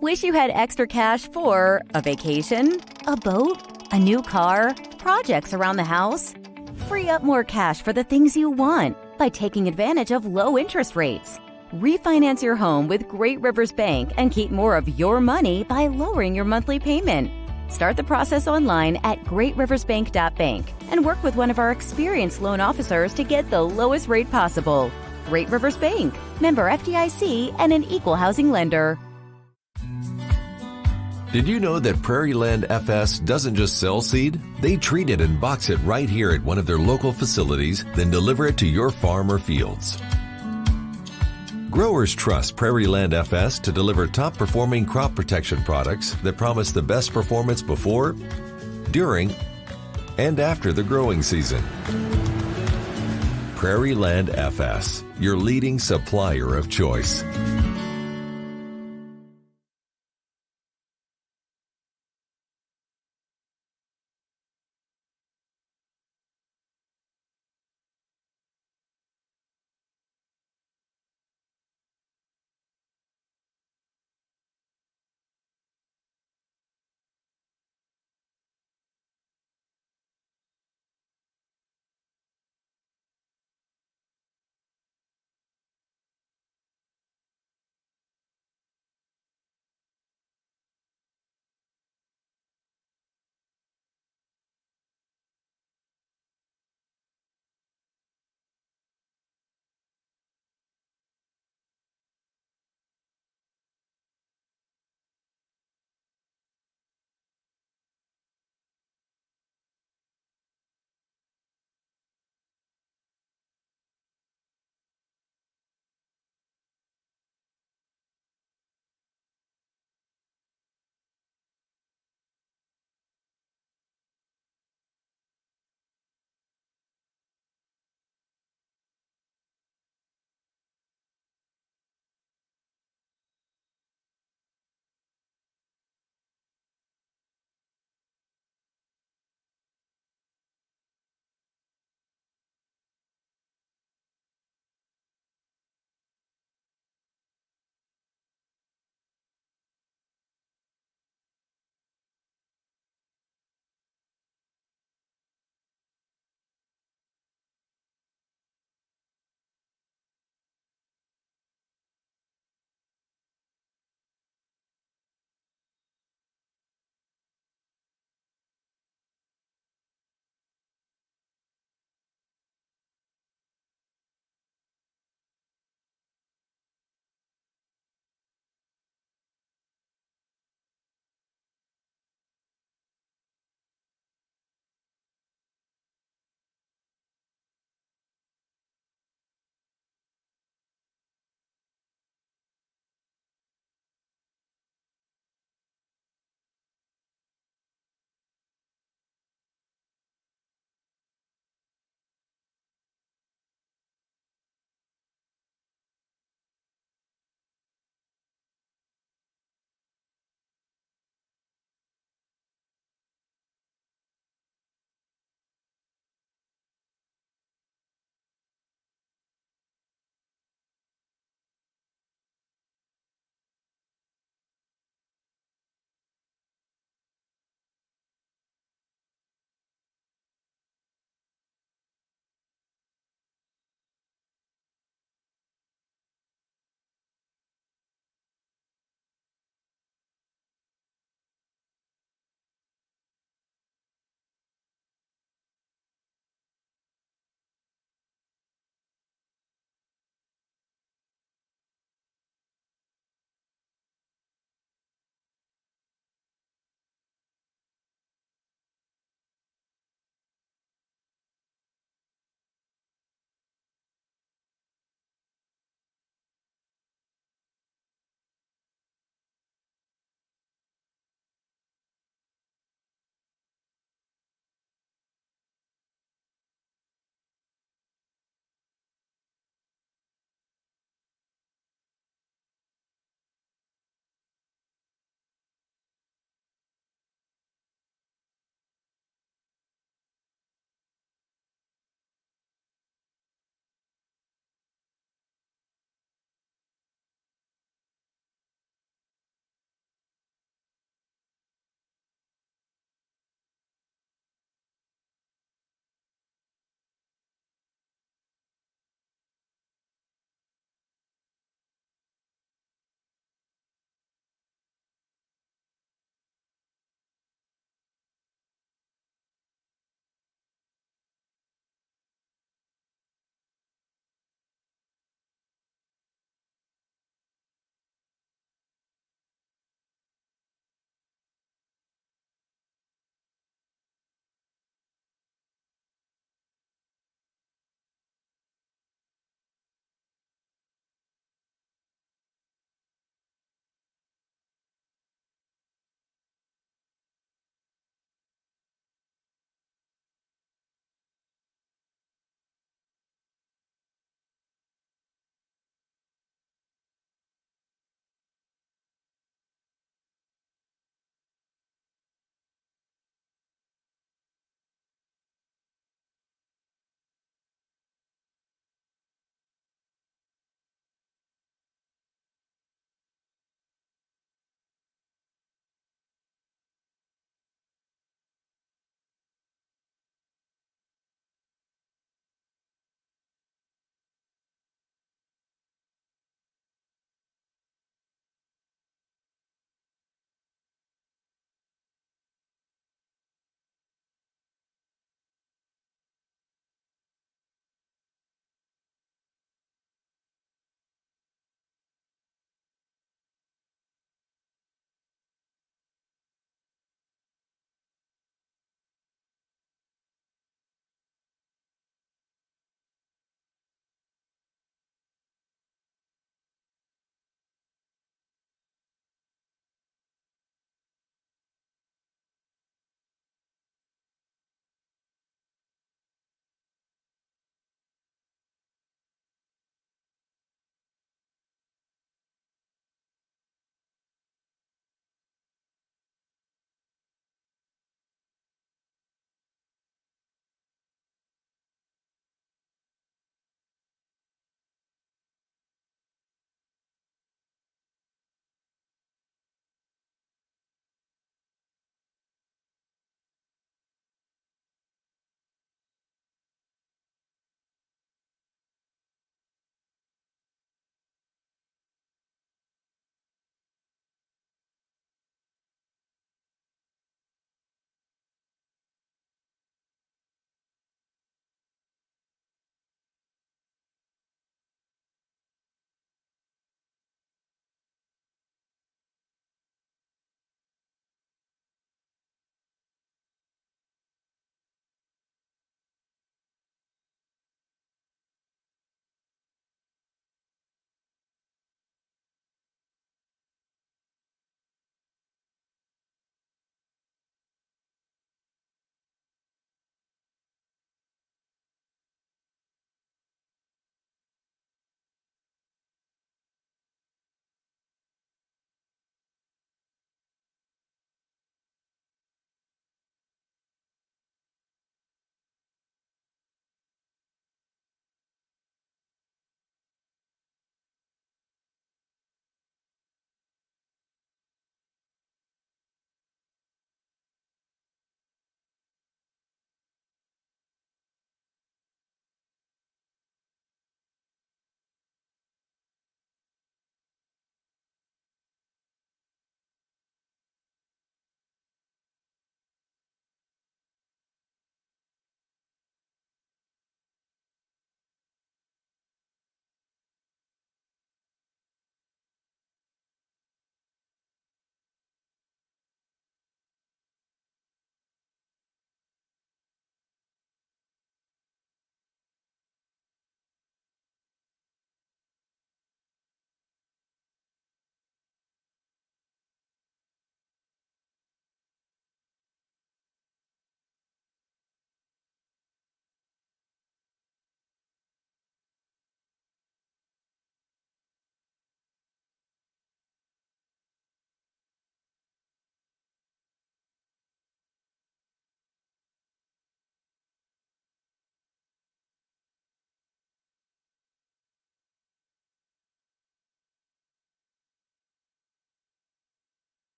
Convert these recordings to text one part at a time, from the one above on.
Wish you had extra cash for a vacation, a boat, a new car, projects around the house? Free up more cash for the things you want by taking advantage of low interest rates. Refinance your home with Great Rivers Bank and keep more of your money by lowering your monthly payment. Start the process online at greatriversbank.bank and work with one of our experienced loan officers to get the lowest rate possible. Great Rivers Bank, member FDIC, and an equal housing lender. Did you know that Prairie Land FS doesn't just sell seed? They treat it and box it right here at one of their local facilities, then deliver it to your farm or fields. Growers trust Prairie Land FS to deliver top-performing crop protection products that promise the best performance before, during, and after the growing season. Prairie Land FS, your leading supplier of choice.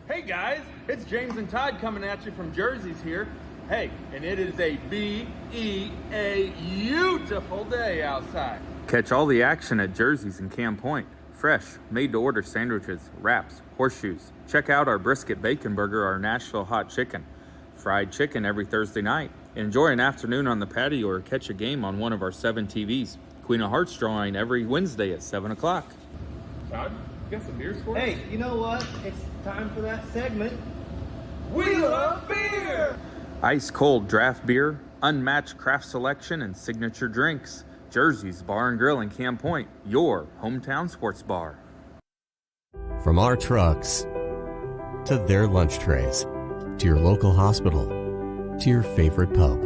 Hey guys, it's James and Todd coming at you from Jersey's here. Hey, and it is a beautiful day outside. Catch all the action at Jersey's in Camp Point. Fresh, made-to-order sandwiches, wraps, horseshoes. Check out our brisket bacon burger, our Nashville hot chicken. Fried chicken every Thursday night. Enjoy an afternoon on the patio or catch a game on one of our 7 TVs. Queen of Hearts drawing every Wednesday at 7 o'clock. Todd, you got some beers for us? Hey, you know what? It's time for that segment. We love beer! Ice cold draft beer, unmatched craft selection, and signature drinks. Jersey's Bar and Grill in Camp Point, your hometown sports bar. From our trucks to their lunch trays, to your local hospital, to your favorite pub,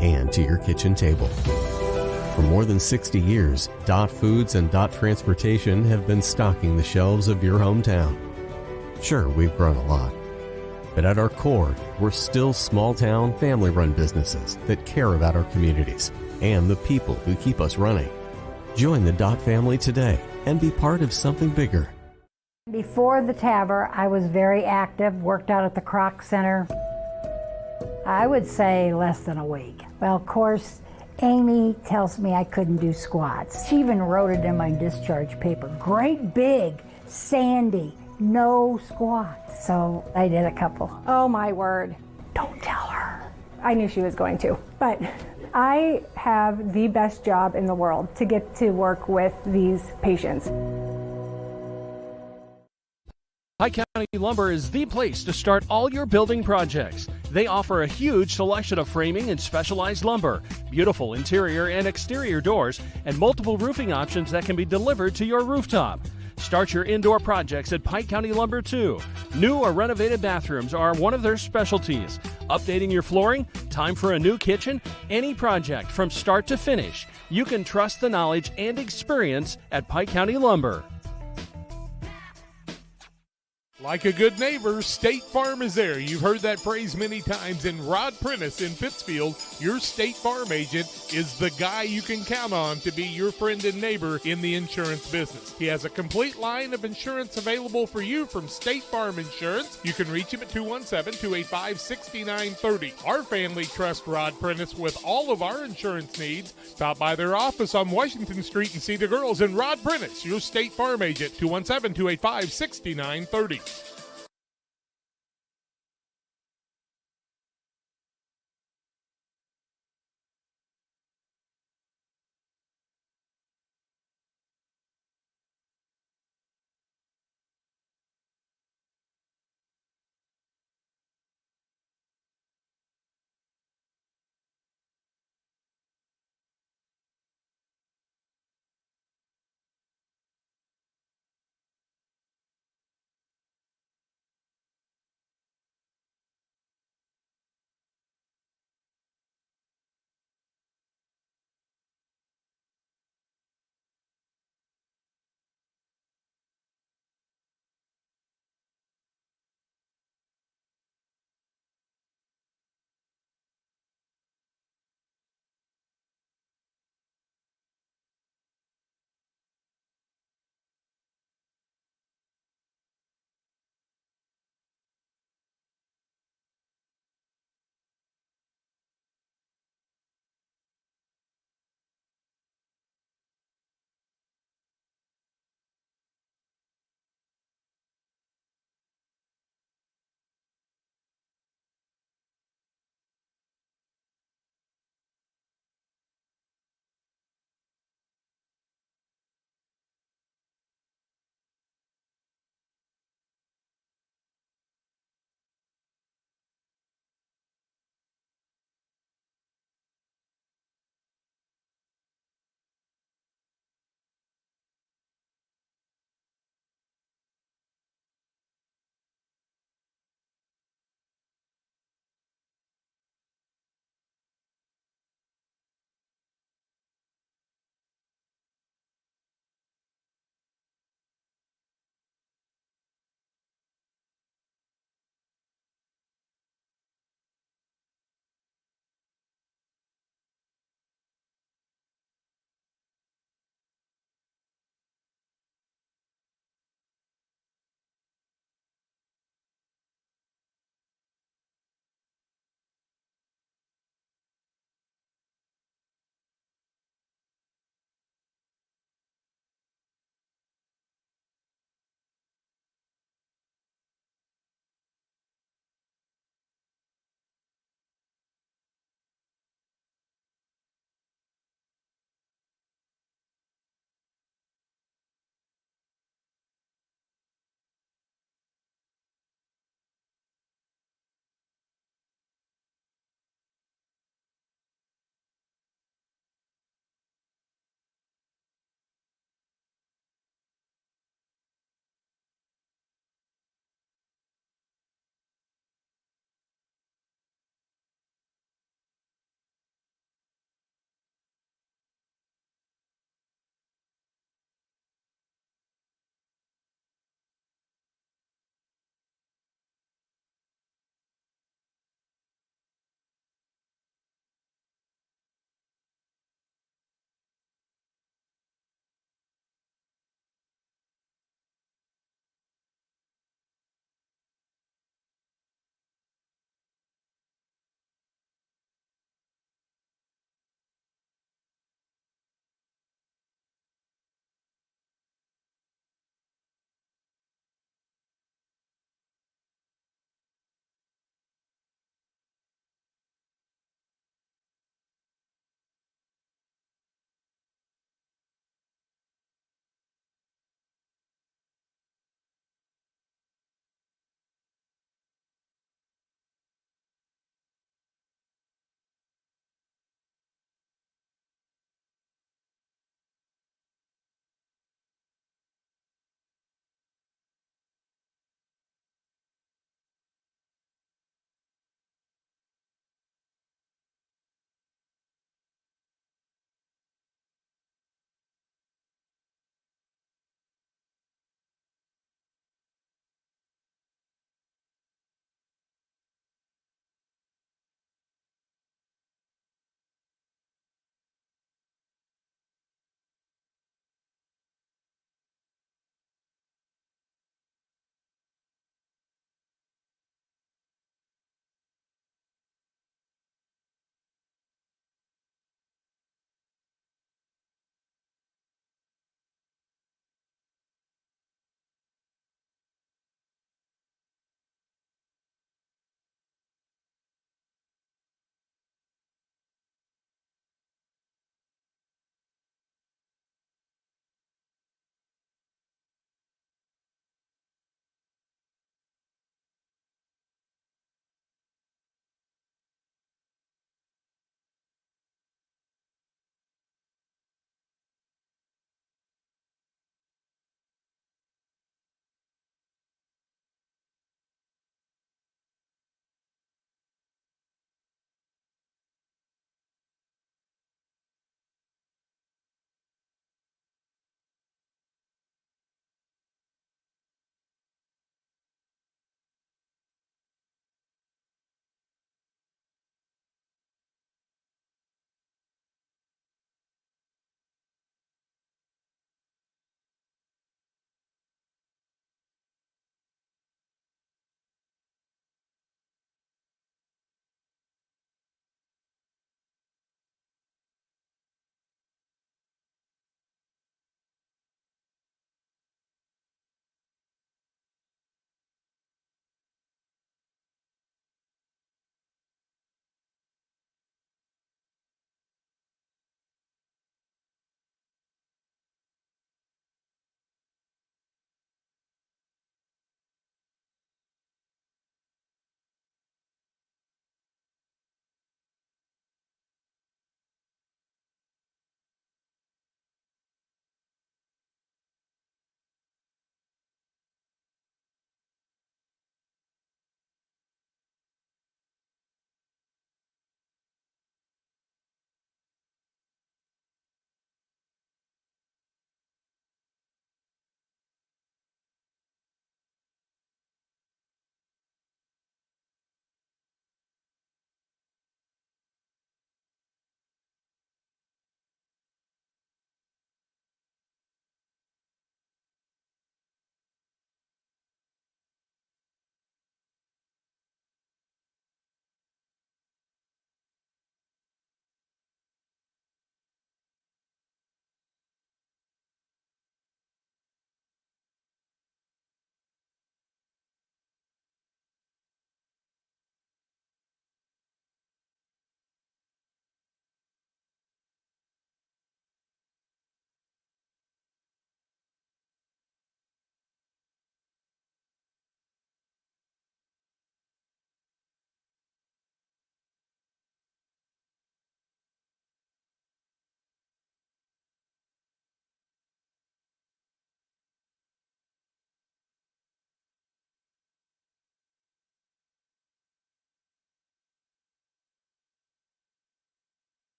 and to your kitchen table. For more than 60 years, Dot Foods and Dot Transportation have been stocking the shelves of your hometown. Sure, we've grown a lot, but at our core, we're still small-town, family-run businesses that care about our communities and the people who keep us running. Join the Dot family today and be part of something bigger. Before the TAVR, I was very active, worked out at the Croc Center. I would say less than a week. Well, of course, Amy tells me I couldn't do squats. She even wrote it in my discharge paper. Great big, Sandy, no squats. So I did a couple. Oh my word. Don't tell her. I knew she was going to, but I have the best job in the world to get to work with these patients. Pike County Lumber is the place to start all your building projects. They offer a huge selection of framing and specialized lumber, beautiful interior and exterior doors, and multiple roofing options that can be delivered to your rooftop. Start your indoor projects at Pike County Lumber too. New or renovated bathrooms are one of their specialties. Updating your flooring, time for a new kitchen, any project from start to finish. You can trust the knowledge and experience at Pike County Lumber. Like a good neighbor, State Farm is there. You've heard that phrase many times. And Rod Prentice in Pittsfield, your State Farm agent, is the guy you can count on to be your friend and neighbor in the insurance business. He has a complete line of insurance available for you from State Farm Insurance. You can reach him at 217-285-6930. Our family trusts Rod Prentice with all of our insurance needs. Stop by their office on Washington Street and see the girls. And Rod Prentice, your State Farm agent, 217-285-6930.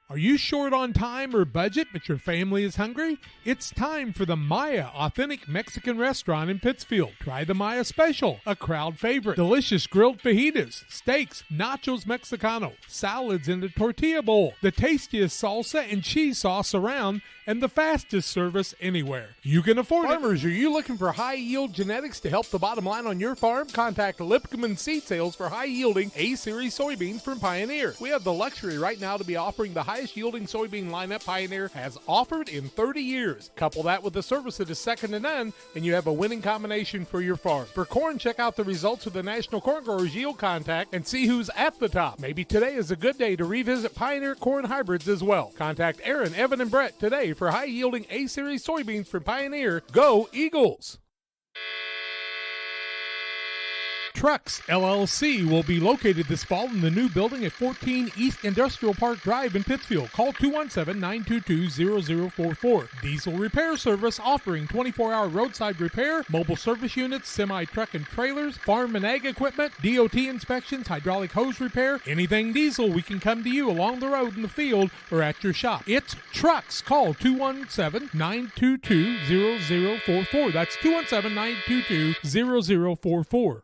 Are you short on time or budget, but your family is hungry? It's time for the Maya Authentic Mexican Restaurant in Pittsfield. Try the Maya Special, a crowd favorite. Delicious grilled fajitas, steaks, nachos mexicano, salads in the tortilla bowl, the tastiest salsa and cheese sauce around, and the fastest service anywhere. You can afford it. Farmers, are you looking for high-yield genetics to help the bottom line on your farm? Contact Lipkman Seed Sales for high-yielding A-Series soybeans from Pioneer. We have the luxury right now to be offering the highest-yielding soybean lineup Pioneer has offered in 30 years. Couple that with the service that is second to none, and you have a winning combination for your farm. For corn, check out the results of the National Corn Growers Yield Contact and see who's at the top. Maybe today is a good day to revisit Pioneer corn hybrids as well. Contact Aaron, Evan, and Brett today for high-yielding A-Series soybeans from Pioneer. Go Eagles! Trucks LLC will be located this fall in the new building at 14 East Industrial Park Drive in Pittsfield. Call 217-922-0044. Diesel repair service offering 24-hour roadside repair, mobile service units, semi-truck and trailers, farm and ag equipment, DOT inspections, hydraulic hose repair, anything diesel, we can come to you along the road in the field or at your shop. It's Trucks. Call 217-922-0044. That's 217-922-0044.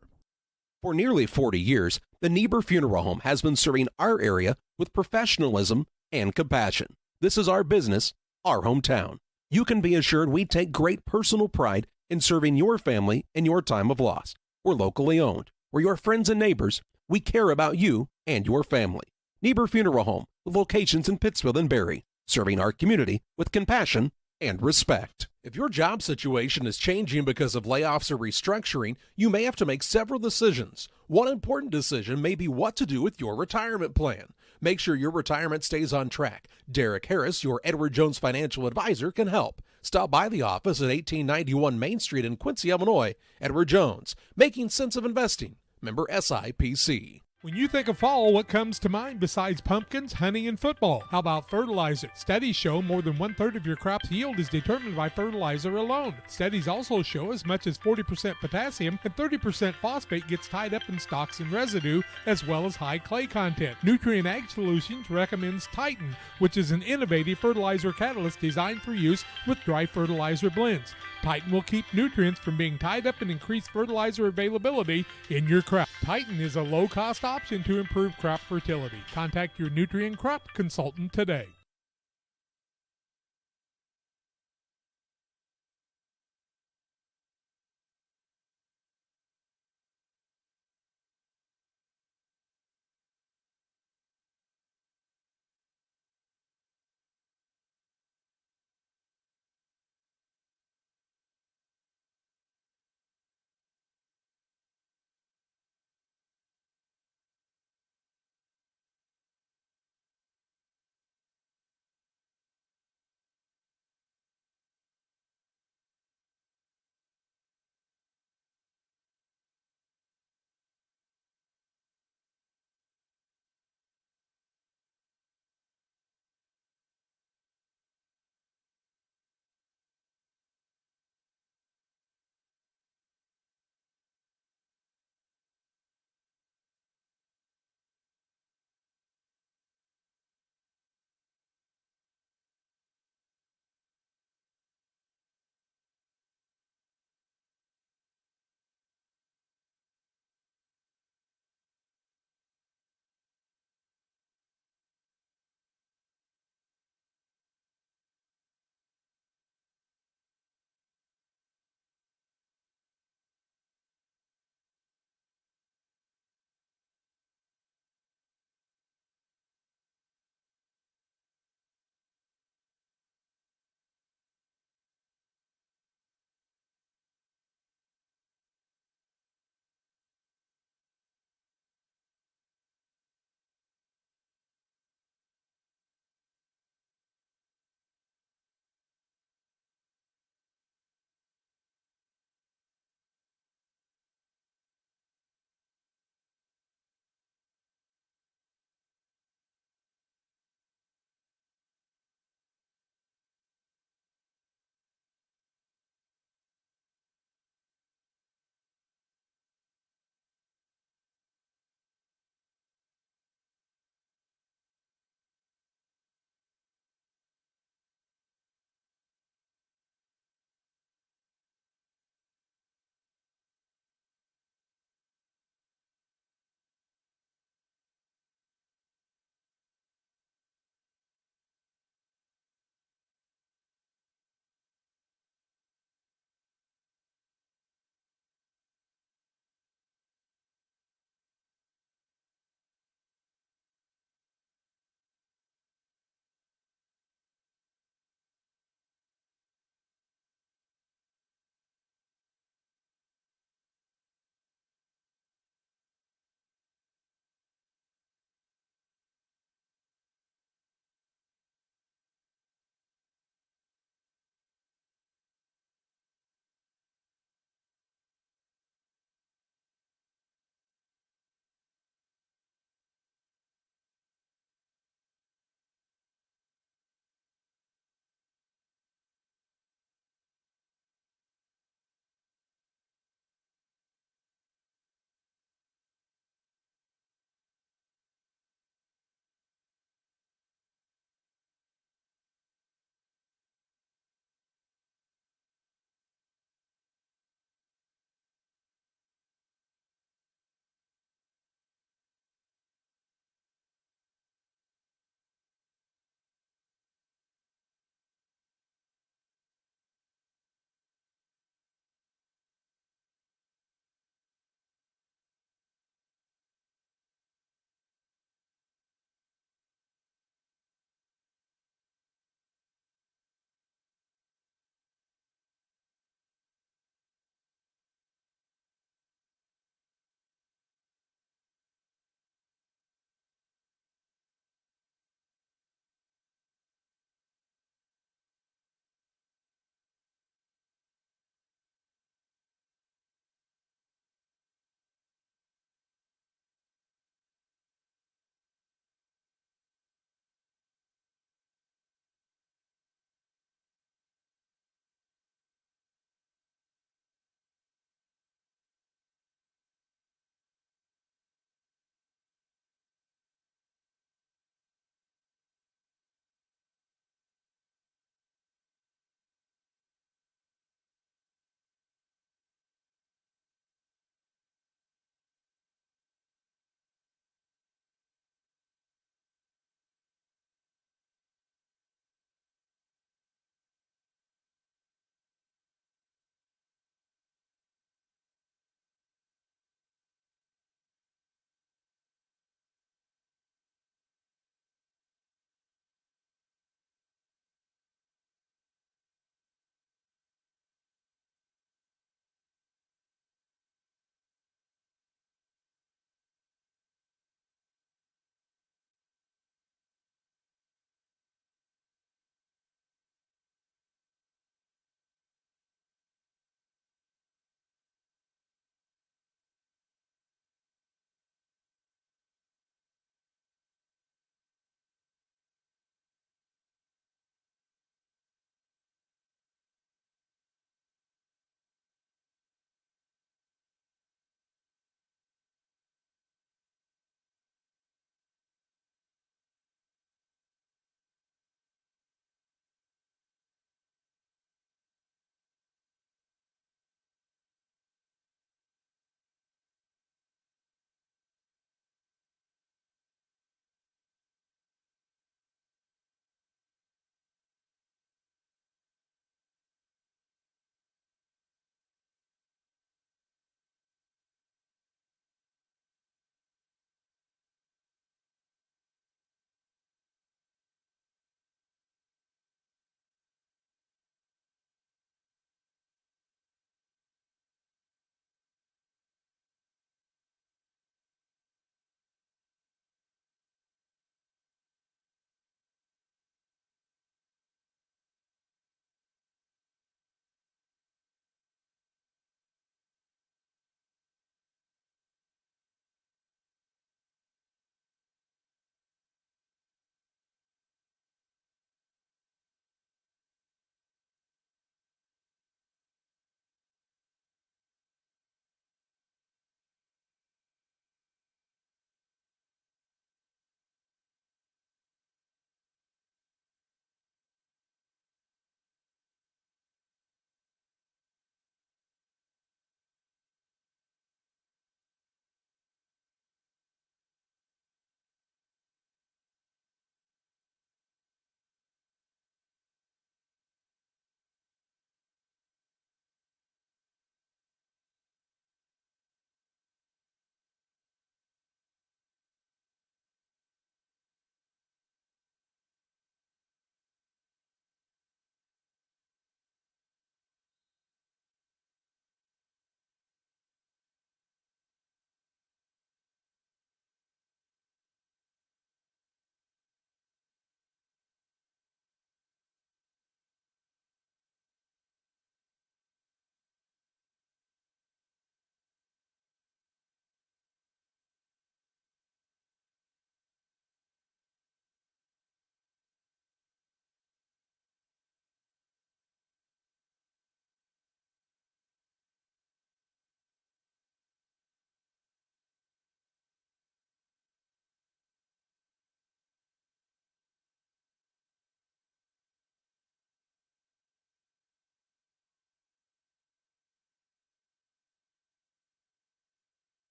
For nearly 40 years, the Niebuhr Funeral Home has been serving our area with professionalism and compassion. This is our business, our hometown. You can be assured we take great personal pride in serving your family in your time of loss. We're locally owned. We're your friends and neighbors. We care about you and your family. Niebuhr Funeral Home, with locations in Pittsfield and Barry, serving our community with compassion and respect. If your job situation is changing because of layoffs or restructuring, you may have to make several decisions. One important decision may be what to do with your retirement plan. Make sure your retirement stays on track. Derek Harris, your Edward Jones financial advisor, can help. Stop by the office at 1891 Main Street in Quincy, Illinois. Edward Jones, making sense of investing. Member SIPC. When you think of fall, what comes to mind besides pumpkins, honey, and football? How about fertilizer? Studies show more than 1/3 of your crop's yield is determined by fertilizer alone. Studies also show as much as 40% potassium and 30% phosphate gets tied up in stalks and residue, as well as high clay content. Nutrient Ag Solutions recommends Titan, which is an innovative fertilizer catalyst designed for use with dry fertilizer blends. Titan will keep nutrients from being tied up and increase fertilizer availability in your crop. Titan is a low-cost option to improve crop fertility. Contact your nutrient crop consultant today.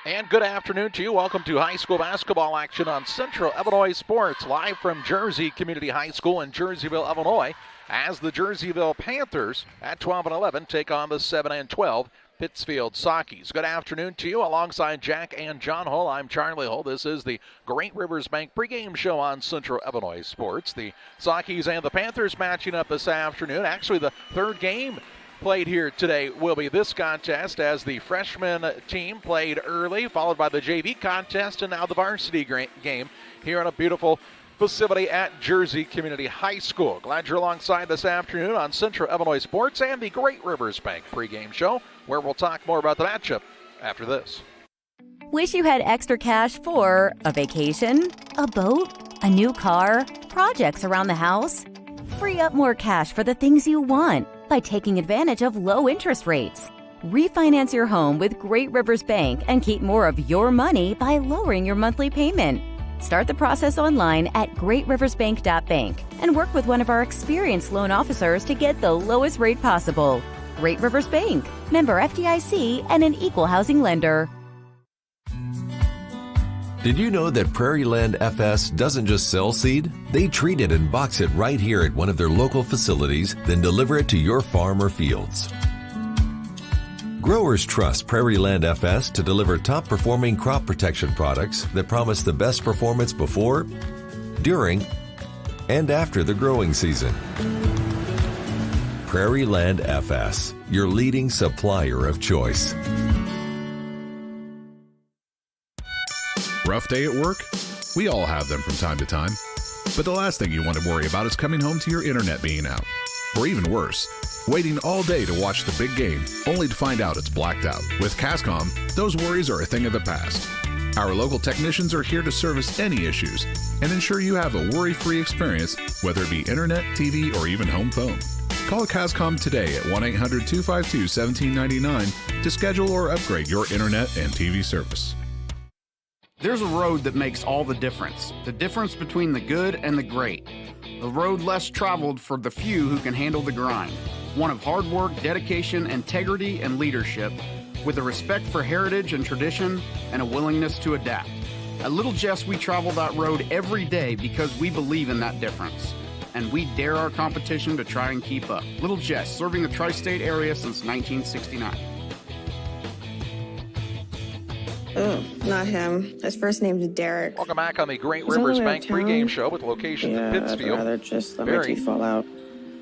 And good afternoon to you. Welcome to high school basketball action on Central Illinois Sports, live from Jersey Community High School in Jerseyville, Illinois, as the Jerseyville Panthers at 12 and 11 take on the 7 and 12 Pittsfield Sockies. Good afternoon to you. Alongside Jack and John Hull, I'm Charlie Hull. This is the Great Rivers Bank pregame show on Central Illinois Sports. The Sockies and the Panthers matching up this afternoon. Actually, the third game played here today will be this contest, as the freshman team played early, followed by the JV contest, and now the varsity game here on a beautiful facility at Jersey Community High School. Glad you're alongside this afternoon on Central Illinois Sports and the Great Rivers Bank pregame show, where we'll talk more about the matchup after this. Wish you had extra cash for a vacation, a boat, a new car, projects around the house? Free up more cash for the things you want by taking advantage of low interest rates. Refinance your home with Great Rivers Bank and keep more of your money by lowering your monthly payment. Start the process online at greatriversbank.bank and work with one of our experienced loan officers to get the lowest rate possible. Great Rivers Bank, member FDIC, and an equal housing lender. Did you know that Prairie Land FS doesn't just sell seed? They treat it and box it right here at one of their local facilities, then deliver it to your farm or fields. Growers trust Prairie Land FS to deliver top-performing crop protection products that promise the best performance before, during, and after the growing season. Prairie Land FS, your leading supplier of choice. Rough day at work? We all have them from time to time. But the last thing you want to worry about is coming home to your internet being out. Or even worse, waiting all day to watch the big game, only to find out it's blacked out. With Cascom, those worries are a thing of the past. Our local technicians are here to service any issues and ensure you have a worry-free experience, whether it be internet, TV, or even home phone. Call Cascom today at 1-800-252-1799 to schedule or upgrade your internet and TV service. There's a road that makes all the difference between the good and the great. A road less traveled for the few who can handle the grind. One of hard work, dedication, integrity, and leadership, with a respect for heritage and tradition and a willingness to adapt. At Little Jess, we travel that road every day because we believe in that difference. And we dare our competition to try and keep up. Little Jess, serving the tri-state area since 1969. Oh, not him. His first name's Derek. Welcome back on the Great Rivers Bank pregame show with locations in Pittsfield. I'd rather just let my teeth fall out.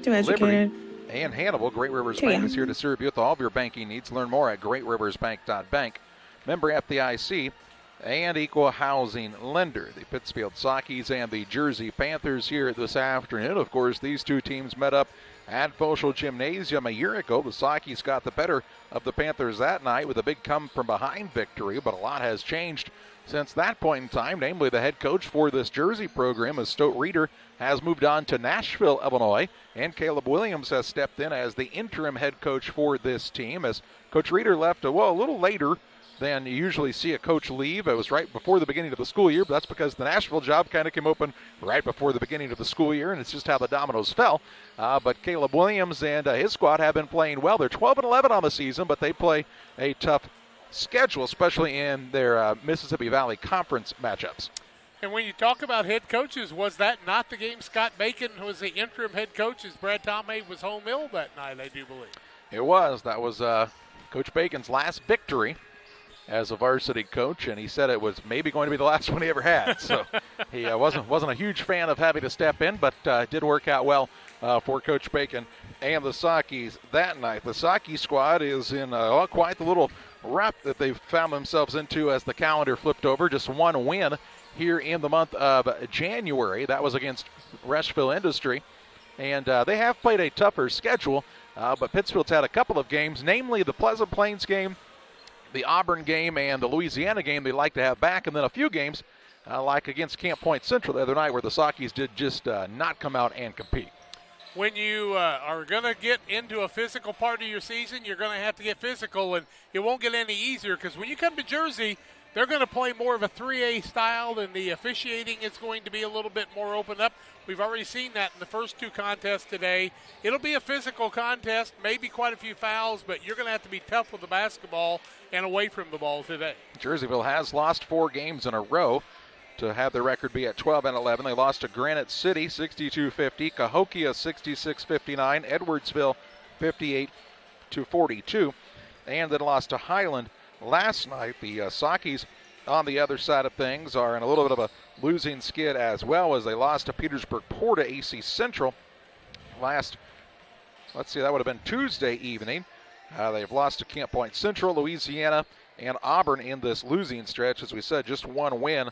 Too educated. Liberty and Hannibal. Great Rivers Bank is here to serve you with all of your banking needs. Learn more at greatriversbank.bank. Member FDIC and equal housing lender. The Pittsfield Sockies and the Jersey Panthers here this afternoon. Of course, these two teams met up at Foschel Gymnasium a year ago. The Sockies got the better of the Panthers that night with a big come-from-behind victory, but a lot has changed since that point in time, namely the head coach for this Jersey program, as Stote Reeder has moved on to Nashville, Illinois, and Caleb Williams has stepped in as the interim head coach for this team, as Coach Reeder left a little later than you usually see a coach leave. It was right before the beginning of the school year, but that's because the Nashville job kind of came open right before the beginning of the school year, and it's just how the dominoes fell. But Caleb Williams and his squad have been playing well. They're 12 and 11 on the season, but they play a tough schedule, especially in their Mississippi Valley Conference matchups. And when you talk about head coaches, was that not the game Scott Bacon was the interim head coach as Brad Tomei was home ill that night, I do believe? It was. That was Coach Bacon's last victory as a varsity coach, and he said it was maybe going to be the last one he ever had. So he wasn't a huge fan of having to step in, but it did work out well for Coach Bacon and the Sockies that night. The Socky squad is in quite the little rut that they've found themselves into as the calendar flipped over. Just one win here in the month of January. That was against Rushville Industry, and they have played a tougher schedule, but Pittsfield's had a couple of games, namely the Pleasant Plains game, the Auburn game, and the Louisiana game they like to have back, and then a few games like against Camp Point Central the other night where the Sockies did just not come out and compete. When you are going to get into a physical part of your season, you're going to have to get physical, and it won't get any easier because when you come to Jersey, they're going to play more of a 3A style, and the officiating is going to be a little bit more open up. We've already seen that in the first two contests today. It'll be a physical contest, maybe quite a few fouls, but you're going to have to be tough with the basketball and away from the ball today. Jerseyville has lost 4 games in a row to have their record be at 12-11. They lost to Granite City 62-50, Cahokia 66-59, Edwardsville 58-42, and then lost to Highland last night. The Sakis on the other side of things are in a little bit of a losing skid as well, as they lost to Petersburg Porta AC Central that would have been Tuesday evening. They've lost to Camp Point Central, Louisiana, and Auburn in this losing stretch. As we said, just one win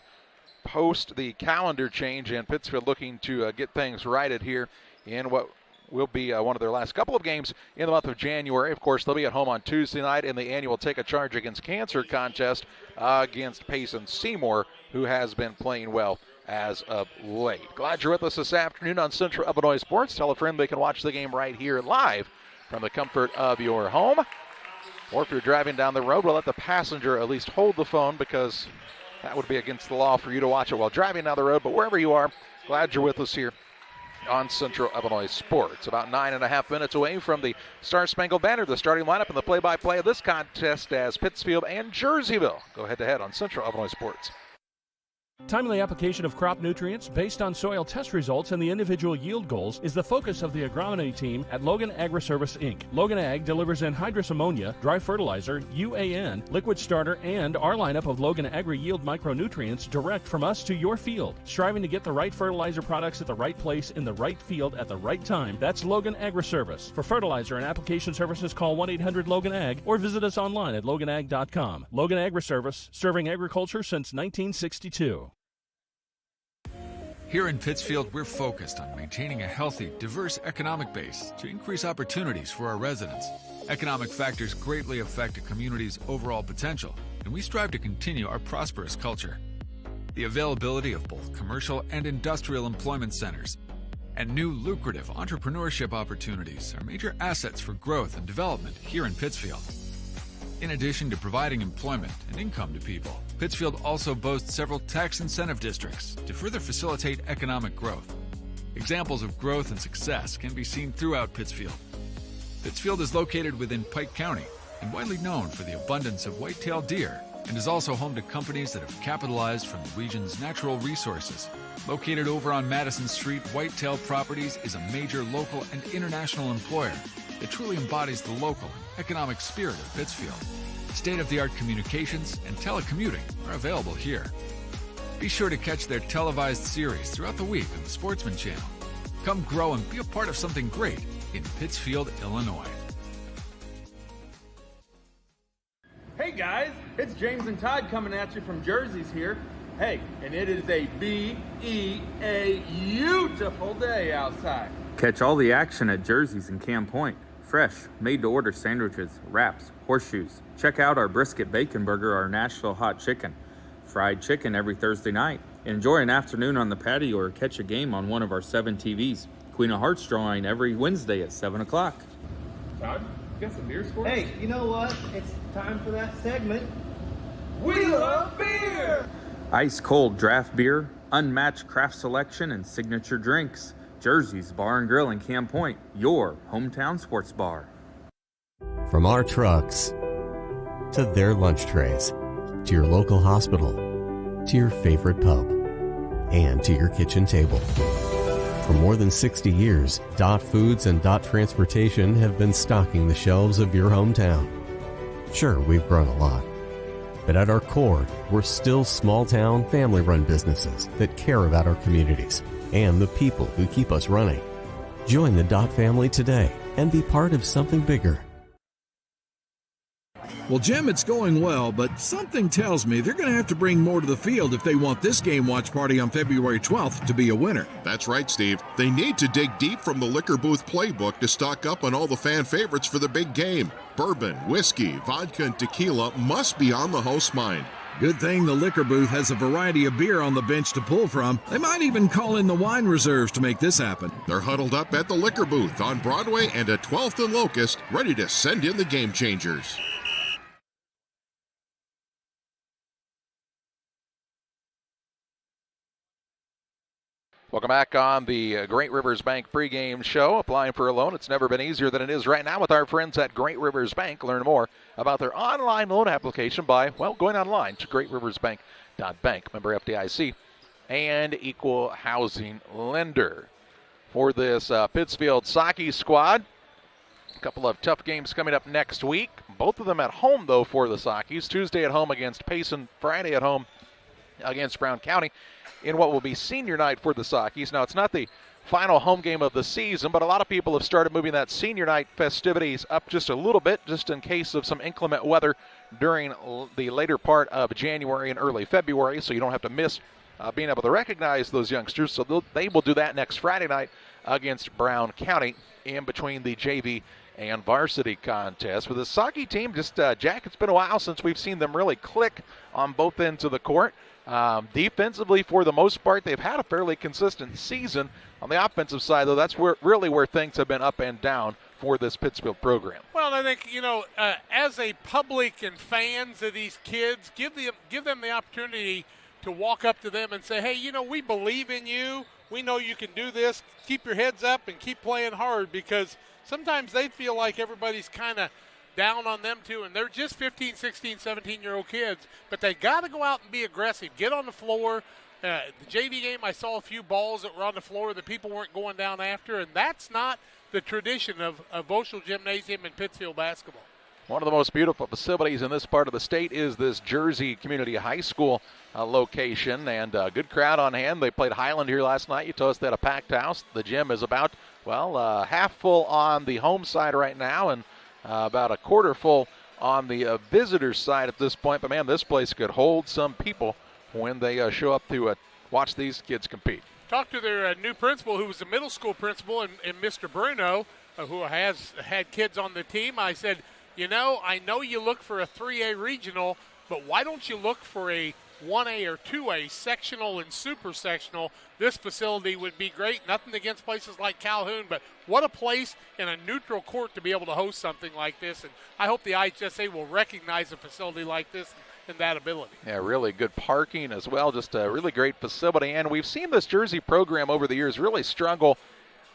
post the calendar change, and Pittsfield looking to get things righted here in what will be one of their last couple of games in the month of January. Of course, they'll be at home on Tuesday night in the annual Take a Charge Against Cancer contest against Payson Seymour, who has been playing well as of late. Glad you're with us this afternoon on Central Illinois Sports. Tell a friend they can watch the game right here live from the comfort of your home. Or if you're driving down the road, we'll let the passenger at least hold the phone, because that would be against the law for you to watch it while driving down the road. But wherever you are, glad you're with us here on Central Illinois Sports. About 9.5 minutes away from the Star Spangled Banner, the starting lineup and the play-by-play of this contest as Pittsfield and Jerseyville go head-to-head on Central Illinois Sports. Timely application of crop nutrients based on soil test results and the individual yield goals is the focus of the agronomy team at Logan Agri-Service, Inc. Logan Ag delivers anhydrous ammonia, dry fertilizer, UAN, liquid starter, and our lineup of Logan Agri-Yield micronutrients direct from us to your field. Striving to get the right fertilizer products at the right place in the right field at the right time. That's Logan Agri-Service. For fertilizer and application services, call 1-800-LOGAN-AG or visit us online at loganag.com. Logan Agri-Service, serving agriculture since 1962. Here in Pittsfield, we're focused on maintaining a healthy, diverse economic base to increase opportunities for our residents. Economic factors greatly affect a community's overall potential, and we strive to continue our prosperous culture. The availability of both commercial and industrial employment centers and new lucrative entrepreneurship opportunities are major assets for growth and development here in Pittsfield. In addition to providing employment and income to people, Pittsfield also boasts several tax incentive districts to further facilitate economic growth. Examples of growth and success can be seen throughout Pittsfield. Pittsfield is located within Pike County and widely known for the abundance of white-tailed deer, and is also home to companies that have capitalized from the region's natural resources. Located over on Madison Street, Whitetail Properties is a major local and international employer that truly embodies the local and economic spirit of Pittsfield. State-of-the-art communications and telecommuting are available here. Be sure to catch their televised series throughout the week on the Sportsman Channel. Come grow and be a part of something great in Pittsfield, Illinois. Hey guys, it's James and Todd coming at you from Jersey's here. Hey, and it is a beautiful day outside. Catch all the action at Jersey's in Camp Point. Fresh, made-to-order sandwiches, wraps, horseshoes. Check out our brisket bacon burger, our Nashville hot chicken. Fried chicken every Thursday night. Enjoy an afternoon on the patio or catch a game on one of our 7 TVs. Queen of Hearts drawing every Wednesday at 7 o'clock. Todd, you got some beers for us? Hey, you know what? It's time for that segment. We love beer! Ice-cold draft beer, unmatched craft selection, and signature drinks. Jersey's Bar and Grill in Camp Point, your hometown sports bar. From our trucks to their lunch trays, to your local hospital, to your favorite pub, and to your kitchen table. For more than 60 years, Dot Foods and Dot Transportation have been stocking the shelves of your hometown. Sure, we've grown a lot, but at our core, we're still small-town, family-run businesses that care about our communities and the people who keep us running. Join the Dot family today and be part of something bigger. Well, Jim, it's going well, but something tells me they're going to have to bring more to the field if they want this game watch party on February 12th to be a winner. That's right, Steve. They need to dig deep from the liquor booth playbook to stock up on all the fan favorites for the big game. Bourbon, whiskey, vodka, and tequila must be on the host's mind. Good thing the liquor booth has a variety of beer on the bench to pull from. They might even call in the wine reserves to make this happen. They're huddled up at the liquor booth on Broadway and at 12th and Locust, ready to send in the game changers. Welcome back on the Great Rivers Bank pregame show. Applying for a loan, it's never been easier than it is right now with our friends at Great Rivers Bank. Learn more about their online loan application by, going online to greatriversbank.bank. Member FDIC and equal housing lender. For this Pittsfield Sockeye squad, a couple of tough games coming up next week. Both of them at home, though, for the Sockies. Tuesday at home against Payson, Friday at home against Brown County in what will be senior night for the Sockies. Now, it's not the final home game of the season, but a lot of people have started moving that senior night festivities up just a little bit, just in case of some inclement weather during the later part of January and early February, so you don't have to miss being able to recognize those youngsters. So they will do that next Friday night against Brown County in between the JV and varsity contest. For the Sockeye team, Jack, it's been a while since we've seen them really click on both ends of the court. Defensively, for the most part, they've had a fairly consistent season. On the offensive side, though, that's really where things have been up and down for this Pittsfield program. Well, I think, as a public and fans of these kids, give them the opportunity to walk up to them and say, hey, we believe in you. We know you can do this. Keep your heads up and keep playing hard, because sometimes they feel like everybody's kind of down on them too, and they're just 15, 16, 17-year-old kids, but they got to go out and be aggressive, get on the floor. The JV game, I saw a few balls that were on the floor that people weren't going down after, and that's not the tradition of Voschel Gymnasium and Pittsfield basketball. One of the most beautiful facilities in this part of the state is this Jersey Community High School location, and a good crowd on hand. They played Highland here last night. You told us they had a packed house. The gym is about, half full on the home side right now, and about a quarter full on the visitors side at this point. But, man, this place could hold some people when they show up to watch these kids compete. Talked to their new principal, who was a middle school principal, and Mr. Bruno, who has had kids on the team. I said, I know you look for a 3A regional, but why don't you look for a 1A or 2A sectional and super sectional? This facility would be great. Nothing against places like Calhoun, but what a place in a neutral court to be able to host something like this. And I hope the IHSA will recognize a facility like this and that ability. Yeah, really good parking as well. Just a really great facility. And we've seen this Jersey program over the years really struggle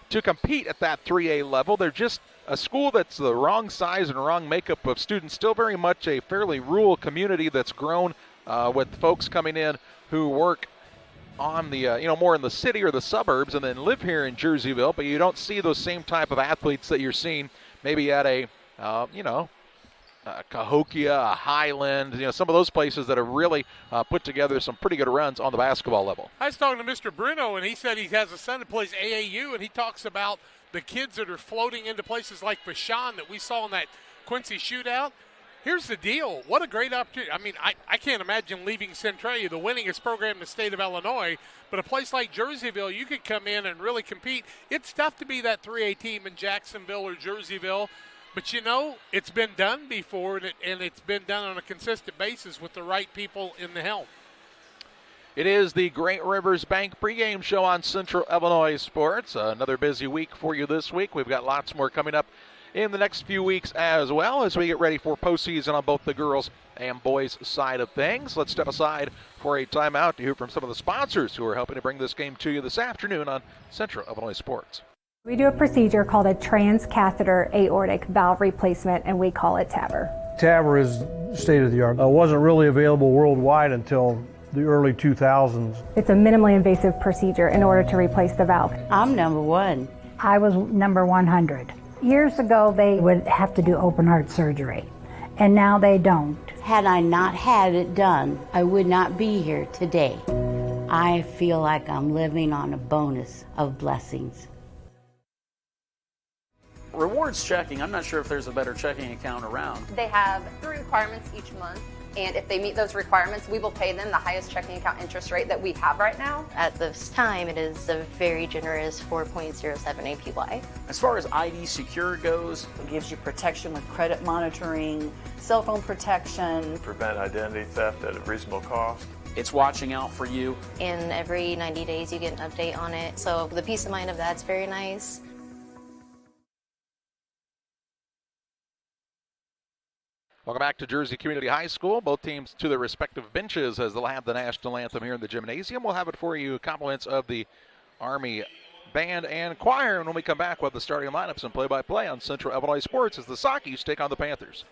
to compete at that 3A level. They're just a school that's the wrong size and wrong makeup of students. Still very much a fairly rural community that's grown with folks coming in who work on the, more in the city or the suburbs and then live here in Jerseyville, but you don't see those same type of athletes that you're seeing maybe at a, Cahokia, a Highland, some of those places that have really put together some pretty good runs on the basketball level. I was talking to Mr. Bruno, and he said he has a son that plays AAU, and he talks about the kids that are floating into places like Vashon that we saw in that Quincy shootout. Here's the deal. What a great opportunity. I mean, I can't imagine leaving Centralia, the winningest program in the state of Illinois, but a place like Jerseyville, you could come in and really compete. It's tough to be that 3A team in Jacksonville or Jerseyville, but it's been done before, and it's been done on a consistent basis with the right people in the helm. It is the Great Rivers Bank pregame show on Central Illinois Sports. Another busy week for you this week. We've got lots more coming up in the next few weeks as well as we get ready for postseason on both the girls and boys side of things. Let's step aside for a timeout to hear from some of the sponsors who are helping to bring this game to you this afternoon on Central Illinois Sports. We do a procedure called a transcatheter aortic valve replacement, and we call it TAVR. TAVR is state-of-the-art. It wasn't really available worldwide until the early 2000s. It's a minimally invasive procedure in order to replace the valve. I'm number 1. I was number 100. Years ago, they would have to do open heart surgery, and now they don't. Had I not had it done, I would not be here today. I feel like I'm living on a bonus of blessings. Rewards checking, I'm not sure if there's a better checking account around. They have 3 requirements each month, and if they meet those requirements, we will pay them the highest checking account interest rate that we have right now. At this time, it is a very generous 4.07 APY. As far as ID Secure goes, it gives you protection with credit monitoring, cell phone protection. Prevent identity theft at a reasonable cost. It's watching out for you. And every 90 days you get an update on it. So the peace of mind of that's very nice. Welcome back to Jersey Community High School. Both teams to their respective benches as they'll have the national anthem here in the gymnasium. We'll have it for you, compliments of the Army Band and Choir. And when we come back, we'll have the starting lineups and play-by-play on Central Illinois Sports as the Sockies take on the Panthers.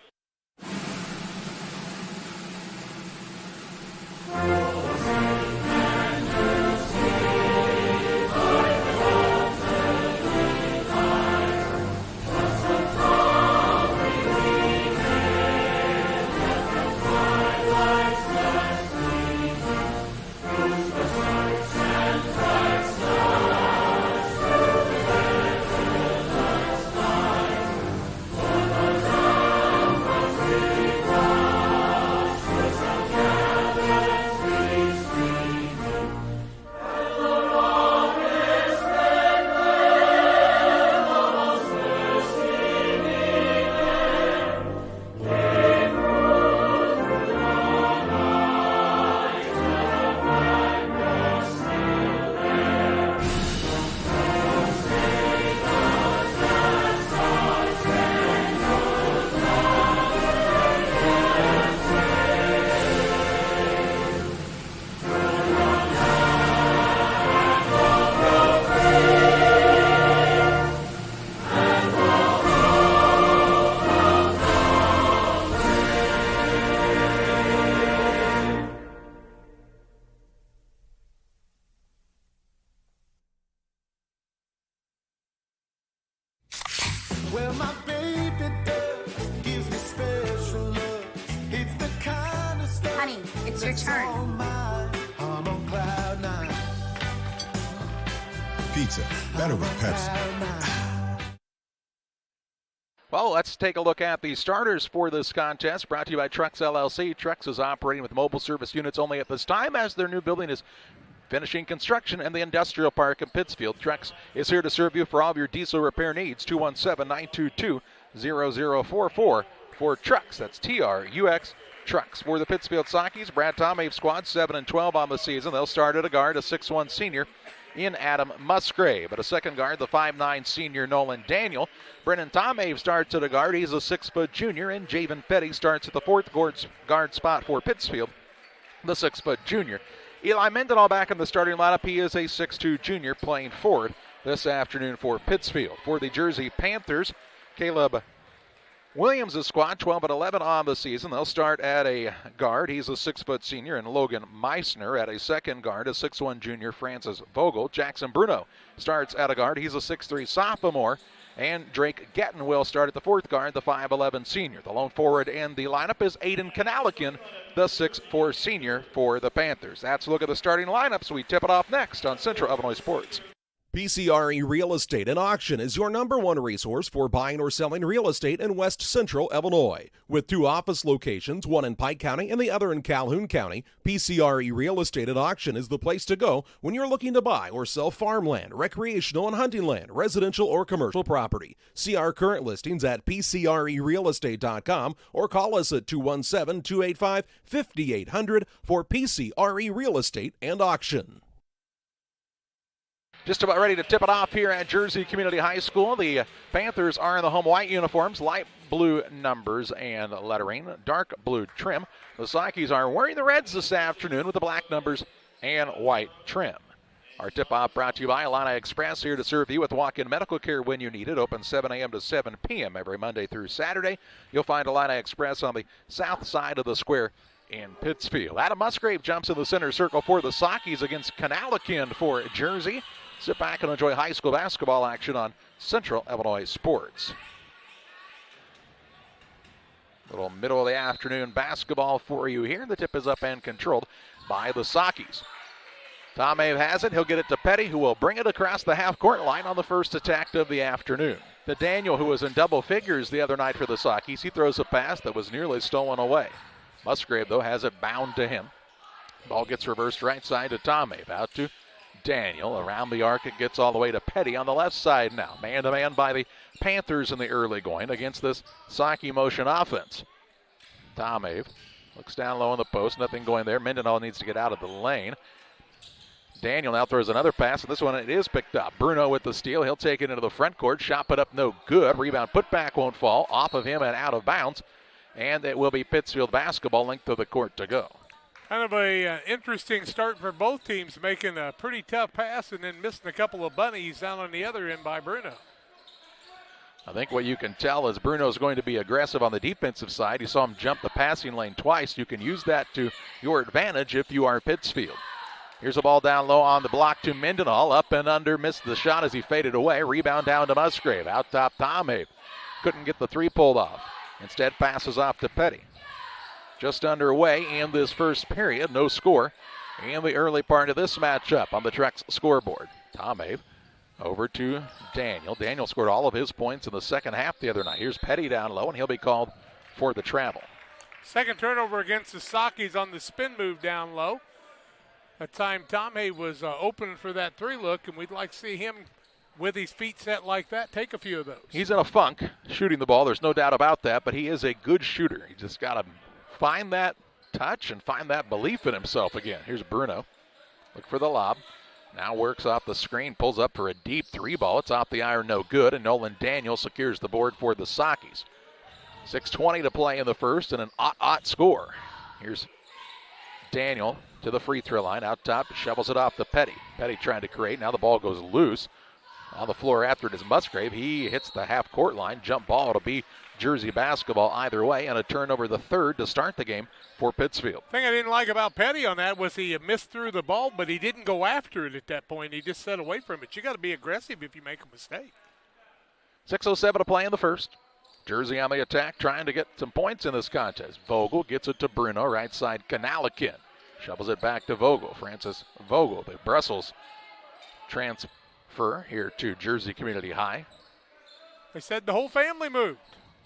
Pizza, better with Pepsi. Well, let's take a look at the starters for this contest, brought to you by Trucks LLC. Trucks is operating with mobile service units only at this time as their new building is finishing construction in the industrial park in Pittsfield. Trucks is here to serve you for all of your diesel repair needs. 217-922-0044 for Trucks. That's T-R-U-X. Trucks. For the Pittsfield Sockies, Brad Tomave squad 7-12 on the season. They'll start at a guard, a 6'1 senior in Adam Musgrave. At a second guard, the 5'9 senior Nolan Daniel. Brennan Tomave starts at a guard. He's a 6-foot junior. And Javen Petty starts at the fourth guard spot for Pittsfield, the 6-foot junior. Eli Mendenhall back in the starting lineup. He is a 6'2 junior playing forward this afternoon for Pittsfield. For the Jersey Panthers, Caleb Williams' squad 12-11 on the season. They'll start at a guard. He's a 6-foot senior, and Logan Meissner at a second guard, a 6'1 junior Francis Vogel. Jackson Bruno starts at a guard. He's a 6'3 sophomore, and Drake Getton will start at the fourth guard, the 5'11 senior. The lone forward in the lineup is Aiden Kanalikin, the 6'4 senior for the Panthers. That's a look at the starting lineups. We tip it off next on Central Illinois Sports. PCRE Real Estate and Auction is your #1 resource for buying or selling real estate in West Central Illinois. With 2 office locations, one in Pike County and the other in Calhoun County, PCRE Real Estate and Auction is the place to go when you're looking to buy or sell farmland, recreational and hunting land, residential or commercial property. See our current listings at PCRERealestate.com or call us at 217-285-5800 for PCRE Real Estate and Auction. Just about ready to tip it off here at Jersey Community High School. The Panthers are in the home white uniforms, light blue numbers and lettering, dark blue trim. The Sockies are wearing the reds this afternoon with the black numbers and white trim. Our tip-off brought to you by Illini Express, here to serve you with walk-in medical care when you need it. Open 7 a.m. to 7 p.m. every Monday through Saturday. You'll find Illini Express on the south side of the square in Pittsfield. Adam Musgrave jumps in the center circle for the Sockies against Kanalikin for Jersey. Sit back and enjoy high school basketball action on Central Illinois Sports. Little middle of the afternoon basketball for you here. The tip is up and controlled by the Sockies. Tomave has it. He'll get it to Petty, who will bring it across the half-court line on the first attack of the afternoon. To Daniel, who was in double figures the other night for the Sockies. He throws a pass that was nearly stolen away. Musgrave, though, has it bound to him. Ball gets reversed right side to Tomave. Out to Daniel. Around the arc, it gets all the way to Petty on the left side now. Man-to-man by the Panthers in the early going against this Socky motion offense. Tomave looks down low on the post. Nothing going there. Mendenhall needs to get out of the lane. Daniel now throws another pass, and this one it is picked up. Bruno with the steal. He'll take it into the front court. Shot put up no good. Rebound put back won't fall. Off of him and out of bounds. And it will be Pittsfield basketball, length of the court to go. Kind of a interesting start for both teams, making a pretty tough pass and then missing a couple of bunnies down on the other end by Bruno. I think what you can tell is Bruno's going to be aggressive on the defensive side. You saw him jump the passing lane twice. You can use that to your advantage if you are Pittsfield. Here's a ball down low on the block to Mendenhall. Up and under, missed the shot as he faded away. Rebound down to Musgrave. Out top, Tomhav. Couldn't get the three pulled off. Instead, passes off to Petty. Just underway in this first period. No score in the early part of this matchup on the Trex scoreboard. Tomhav over to Daniel. Daniel scored all of his points in the second half the other night. Here's Petty down low, and he'll be called for the travel. Second turnover against the Sakis on the spin move down low. That time Tomhav was open for that three look, and we'd like to see him with his feet set like that take a few of those. He's in a funk shooting the ball. There's no doubt about that, but he is a good shooter. He just got to find that touch and find that belief in himself again. Here's Bruno. Look for the lob. Now works off the screen, pulls up for a deep three ball. It's off the iron, no good, and Nolan Daniel secures the board for the Sakis. 6:20 to play in the first, and an ought score. Here's Daniel to the free throw line. Out top, shovels it off to Petty. Petty trying to create. Now the ball goes loose. On the floor after it is Musgrave. He hits the half-court line. Jump ball. It'll be Jersey basketball either way, and a turnover the third to start the game for Pittsfield. The thing I didn't like about Petty on that was he missed through the ball, but he didn't go after it at that point. He just set away from it. You got to be aggressive if you make a mistake. 6:07 to play in the first. Jersey on the attack, trying to get some points in this contest. Vogel gets it to Bruno, right side Kanalikin. Shovels it back to Vogel. Francis Vogel, the Brussels transfer here to Jersey Community High. They said the whole family moved.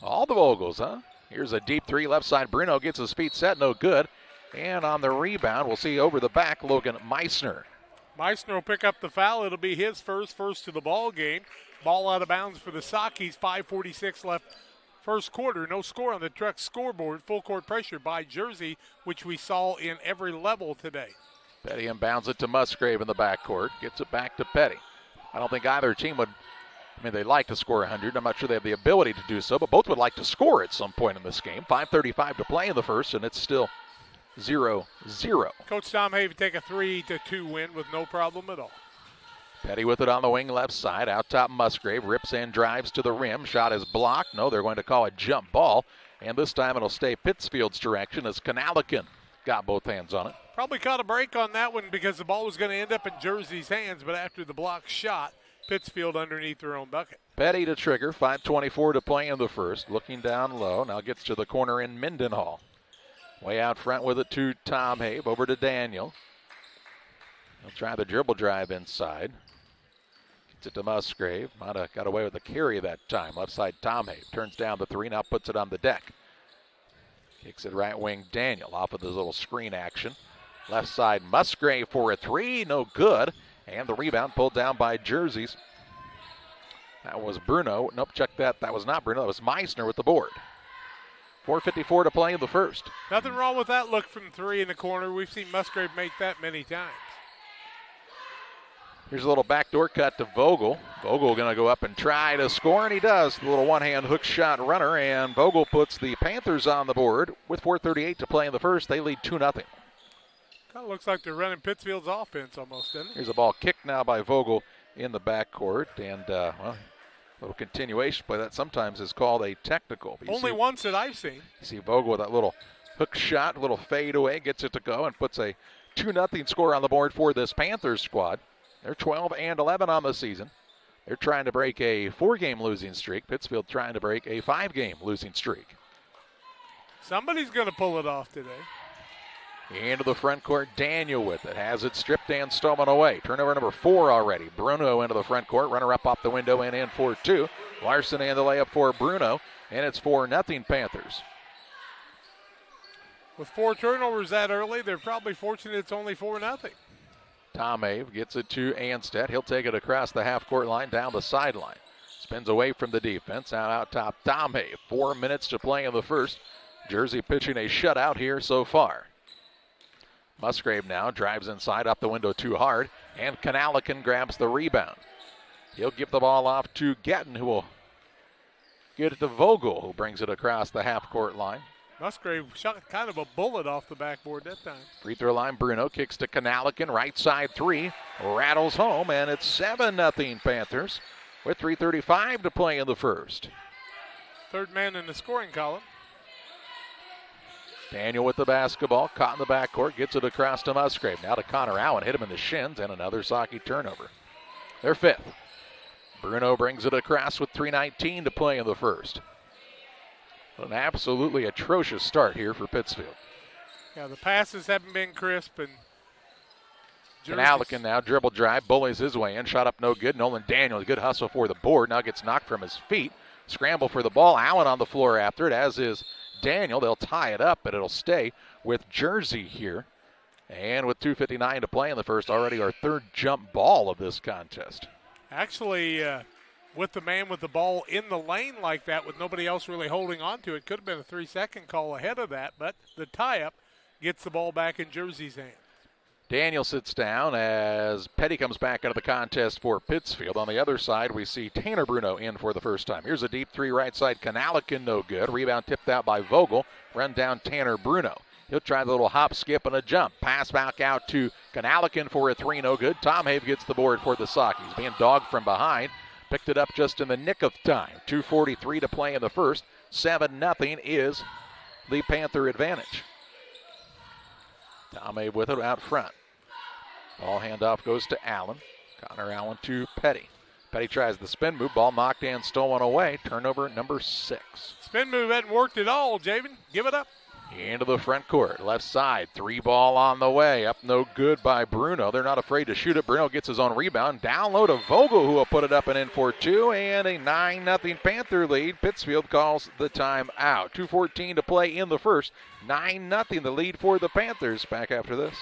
All the Vogels, huh? Here's a deep three, left side. Bruno gets his feet set, no good. And on the rebound, we'll see over the back, Logan Meissner. Meissner will pick up the foul. It'll be his first to the ball game. Ball out of bounds for the Sakis. 5:46 left first quarter. No score on the Truck scoreboard. Full court pressure by Jersey, which we saw in every level today. Petty inbounds it to Musgrave in the backcourt. Gets it back to Petty. I don't think either team would, they like to score 100. I'm not sure they have the ability to do so, but both would like to score at some point in this game. 5:35 to play in the first, and it's still 0-0. Coach Tomhav would take a 3-2 win with no problem at all. Petty with it on the wing left side. Out top Musgrave. Rips and drives to the rim. Shot is blocked. No, they're going to call a jump ball. And this time it'll stay Pittsfield's direction as Kanalikin got both hands on it. Probably caught a break on that one because the ball was going to end up in Jersey's hands, but after the block shot, Pittsfield underneath their own bucket. Petty to trigger. 5:24 to play in the first. Looking down low. Now gets to the corner in Mendenhall. Way out front with it to Tomhav. Over to Daniel. He'll try the dribble drive inside. Gets it to Musgrave. Might have got away with the carry that time. Left side Tomhav. Turns down the three. Now puts it on the deck. Kicks it right wing Daniel off of this little screen action. Left side Musgrave for a three. No good. And the rebound pulled down by Jersey's. That was Bruno. Nope, check that. That was not Bruno. That was Meissner with the board. 4:54 to play in the first. Nothing wrong with that look from three in the corner. We've seen Musgrave make that many times. Here's a little backdoor cut to Vogel. Vogel going to go up and try to score, and he does. The little one-hand hook shot runner, and Vogel puts the Panthers on the board. With 4:38 to play in the first, they lead 2-0. Kind of looks like they're running Pittsfield's offense almost, doesn't it? Here's a ball kicked now by Vogel in the backcourt, and a little continuation play that sometimes is called a technical. Only once that I've seen. You see Vogel with that little hook shot, a little fade away, gets it to go, and puts a 2-0 score on the board for this Panthers squad. They're 12-11 on the season. They're trying to break a 4-game losing streak. Pittsfield trying to break a 5-game losing streak. Somebody's going to pull it off today. Into the front court, Daniel with it. Has it stripped and stolen away. Turnover number 4 already. Bruno into the front court. Runner up off the window and in for 2. Larson and the layup for Bruno. And it's 4-0 Panthers. With 4 turnovers that early, they're probably fortunate it's only 4-0. Tomhav gets it to Anstead. He'll take it across the half-court line down the sideline. Spins away from the defense. Out top, Tomhav. 4 minutes to play in the first. Jersey pitching a shutout here so far. Musgrave now drives inside, up the window too hard, and Kanalikin grabs the rebound. He'll give the ball off to Getton, who will get it to Vogel, who brings it across the half-court line. Musgrave shot kind of a bullet off the backboard that time. Free throw line, Bruno kicks to Kanalikin, right side three, rattles home, and it's 7-0 Panthers with 3:35 to play in the first. Third man in the scoring column. Daniel with the basketball, caught in the backcourt, gets it across to Musgrave. Now to Connor Allen, hit him in the shins, and another Saki turnover. Their fifth. Bruno brings it across with 3:19 to play in the first. An absolutely atrocious start here for Pittsfield. Yeah, the passes haven't been crisp, and Kanalikin now dribble drive, bullies his way in, shot up no good. Nolan Daniels, good hustle for the board, now gets knocked from his feet. Scramble for the ball, Allen on the floor after it, as is Daniel. They'll tie it up, but it'll stay with Jersey here. And with 2:59 to play in the first, already our third jump ball of this contest. Actually, with the man with the ball in the lane like that, with nobody else really holding on to it, could have been a 3-second call ahead of that, but the tie-up gets the ball back in Jersey's hands. Daniel sits down as Petty comes back out of the contest for Pittsfield. On the other side, we see Tanner Bruno in for the first time. Here's a deep three right side. Kanalikin, no good. Rebound tipped out by Vogel. Run down Tanner Bruno. He'll try the little hop, skip, and a jump. Pass back out to Kanalikin for a three, no good. Tom Have gets the board for the Sockies. Being dogged from behind. Picked it up just in the nick of time. 2:43 to play in the first. 7-0 is the Panther advantage. Tom Have with it out front. Ball handoff goes to Allen. Connor Allen to Petty. Petty tries the spin move. Ball knocked and stolen away. Turnover number 6. Spin move hadn't worked at all, Javen. Give it up. Into the front court. Left side. 3 ball on the way. Up no good by Bruno. They're not afraid to shoot it. Bruno gets his own rebound. Down low to Vogel, who will put it up and in for 2. And a 9-0 Panther lead. Pittsfield calls the timeout. 2:14 to play in the first. 9-0 the lead for the Panthers. Back after this.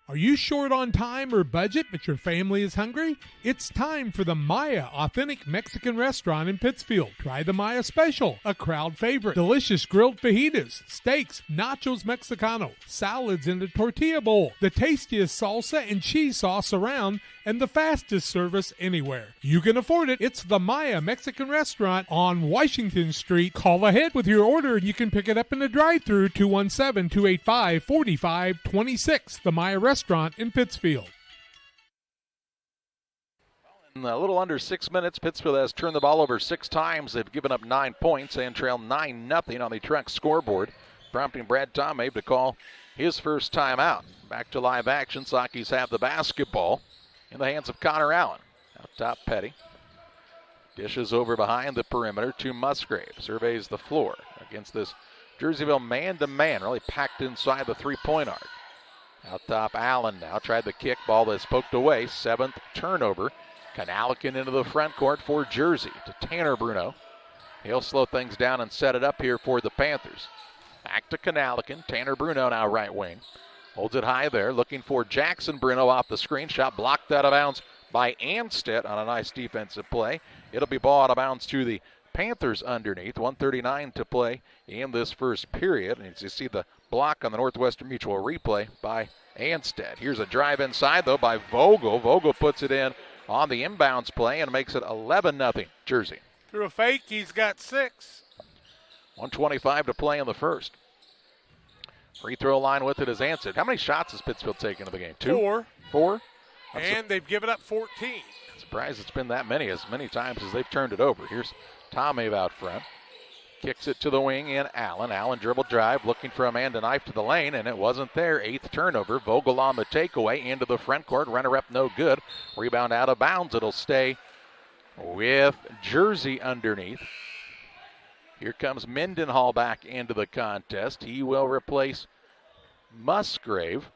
Are you short on time or budget, but your family is hungry? It's time for the Maya Authentic Mexican Restaurant in Pittsfield. Try the Maya Special, a crowd favorite. Delicious grilled fajitas, steaks, nachos Mexicano, salads in a tortilla bowl, the tastiest salsa and cheese sauce around, and the fastest service anywhere. You can afford it. It's the Maya Mexican Restaurant on Washington Street. Call ahead with your order and you can pick it up in the drive-thru, 217-285-4526. The Maya Restaurant in Pittsfield. In a little under 6 minutes, Pittsfield has turned the ball over 6 times. They've given up 9 points and trail 9-0 on the Truck scoreboard, prompting Brad Tomave to call his first time out. Back to live action. Sockies have the basketball in the hands of Connor Allen. Out top, Petty. Dishes over behind the perimeter to Musgrave. Surveys the floor against this Jerseyville man-to-man, really packed inside the three-point arc. Out top, Allen now tried the kick. Ball that's poked away. 7th turnover. Kanalikin into the front court for Jersey to Tanner Bruno. He'll slow things down and set it up here for the Panthers. Back to Kanalikin. Tanner Bruno now right wing. Holds it high there, looking for Jackson Bruno off the screen. Shot blocked out of bounds by Anstead on a nice defensive play. It'll be ball out of bounds to the Panthers underneath. 1:39 to play in this first period. And you see the block on the Northwestern Mutual replay by Anstead. Here's a drive inside, though, by Vogel. Vogel puts it in on the inbounds play and makes it 11-0 Jersey. Through a fake, he's got 6. 1:25 to play in the first. Free throw line with it is Anstead. How many shots has Pittsfield taken in the game? 2? 4? And they've given up 14. Surprised it's been that many, as many times as they've turned it over. Here's Tomave out front. Kicks it to the wing in Allen. Allen dribble drive, looking for a man to knife to the lane, and it wasn't there. 8th turnover. Vogel on the takeaway into the front court. Runner-up no good. Rebound out of bounds. It'll stay with Jersey underneath. Here comes Mendenhall back into the contest. He will replace Musgrave.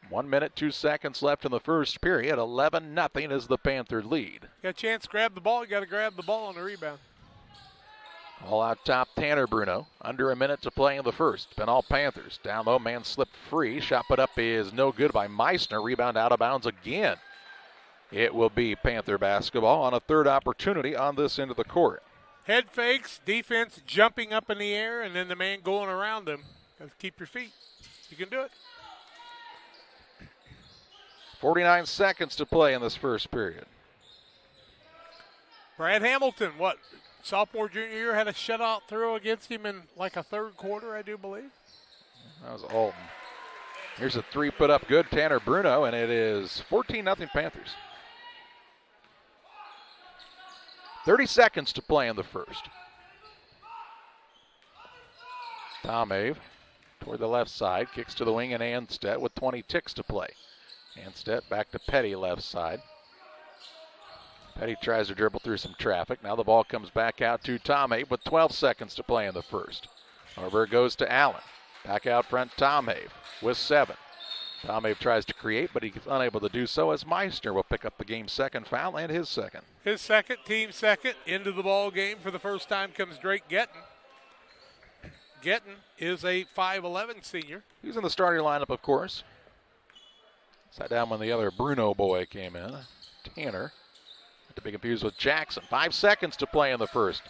1 minute, 2 seconds left in the first period. 11-0 is the Panther lead. Got a chance to grab the ball. You got to grab the ball on the rebound. All out top, Tanner Bruno. Under a minute to play in the first. Been all Panthers. Down low, man slipped free. Shot put up is no good by Meissner. Rebound out of bounds again. It will be Panther basketball on a third opportunity on this end of the court. Head fakes, defense jumping up in the air, and then the man going around them. Got to keep your feet. You can do it. 49 seconds to play in this first period. Brad Hamilton, sophomore, junior year, had a shutout throw against him in like a third quarter, I do believe. That was Alton. Here's a three put up good, Tanner Bruno, and it is 14-0 Panthers. 30 seconds to play in the first. Tomave toward the left side, kicks to the wing, and Anstedt with 20 ticks to play. Anstedt back to Petty left side. Petty tries to dribble through some traffic. Now the ball comes back out to Tomave with 12 seconds to play in the first. Over it goes to Allen. Back out front, Tomave with 7. Tomave tries to create, but he's unable to do so as Meissner will pick up the game's second foul and his second. His second, team second. Into the ball game for the first time comes Drake Getton. Getton is a 5'11 senior. He's in the starting lineup, of course. Sat down when the other Bruno boy came in, Tanner. Not to be confused with Jackson. 5 seconds to play in the first.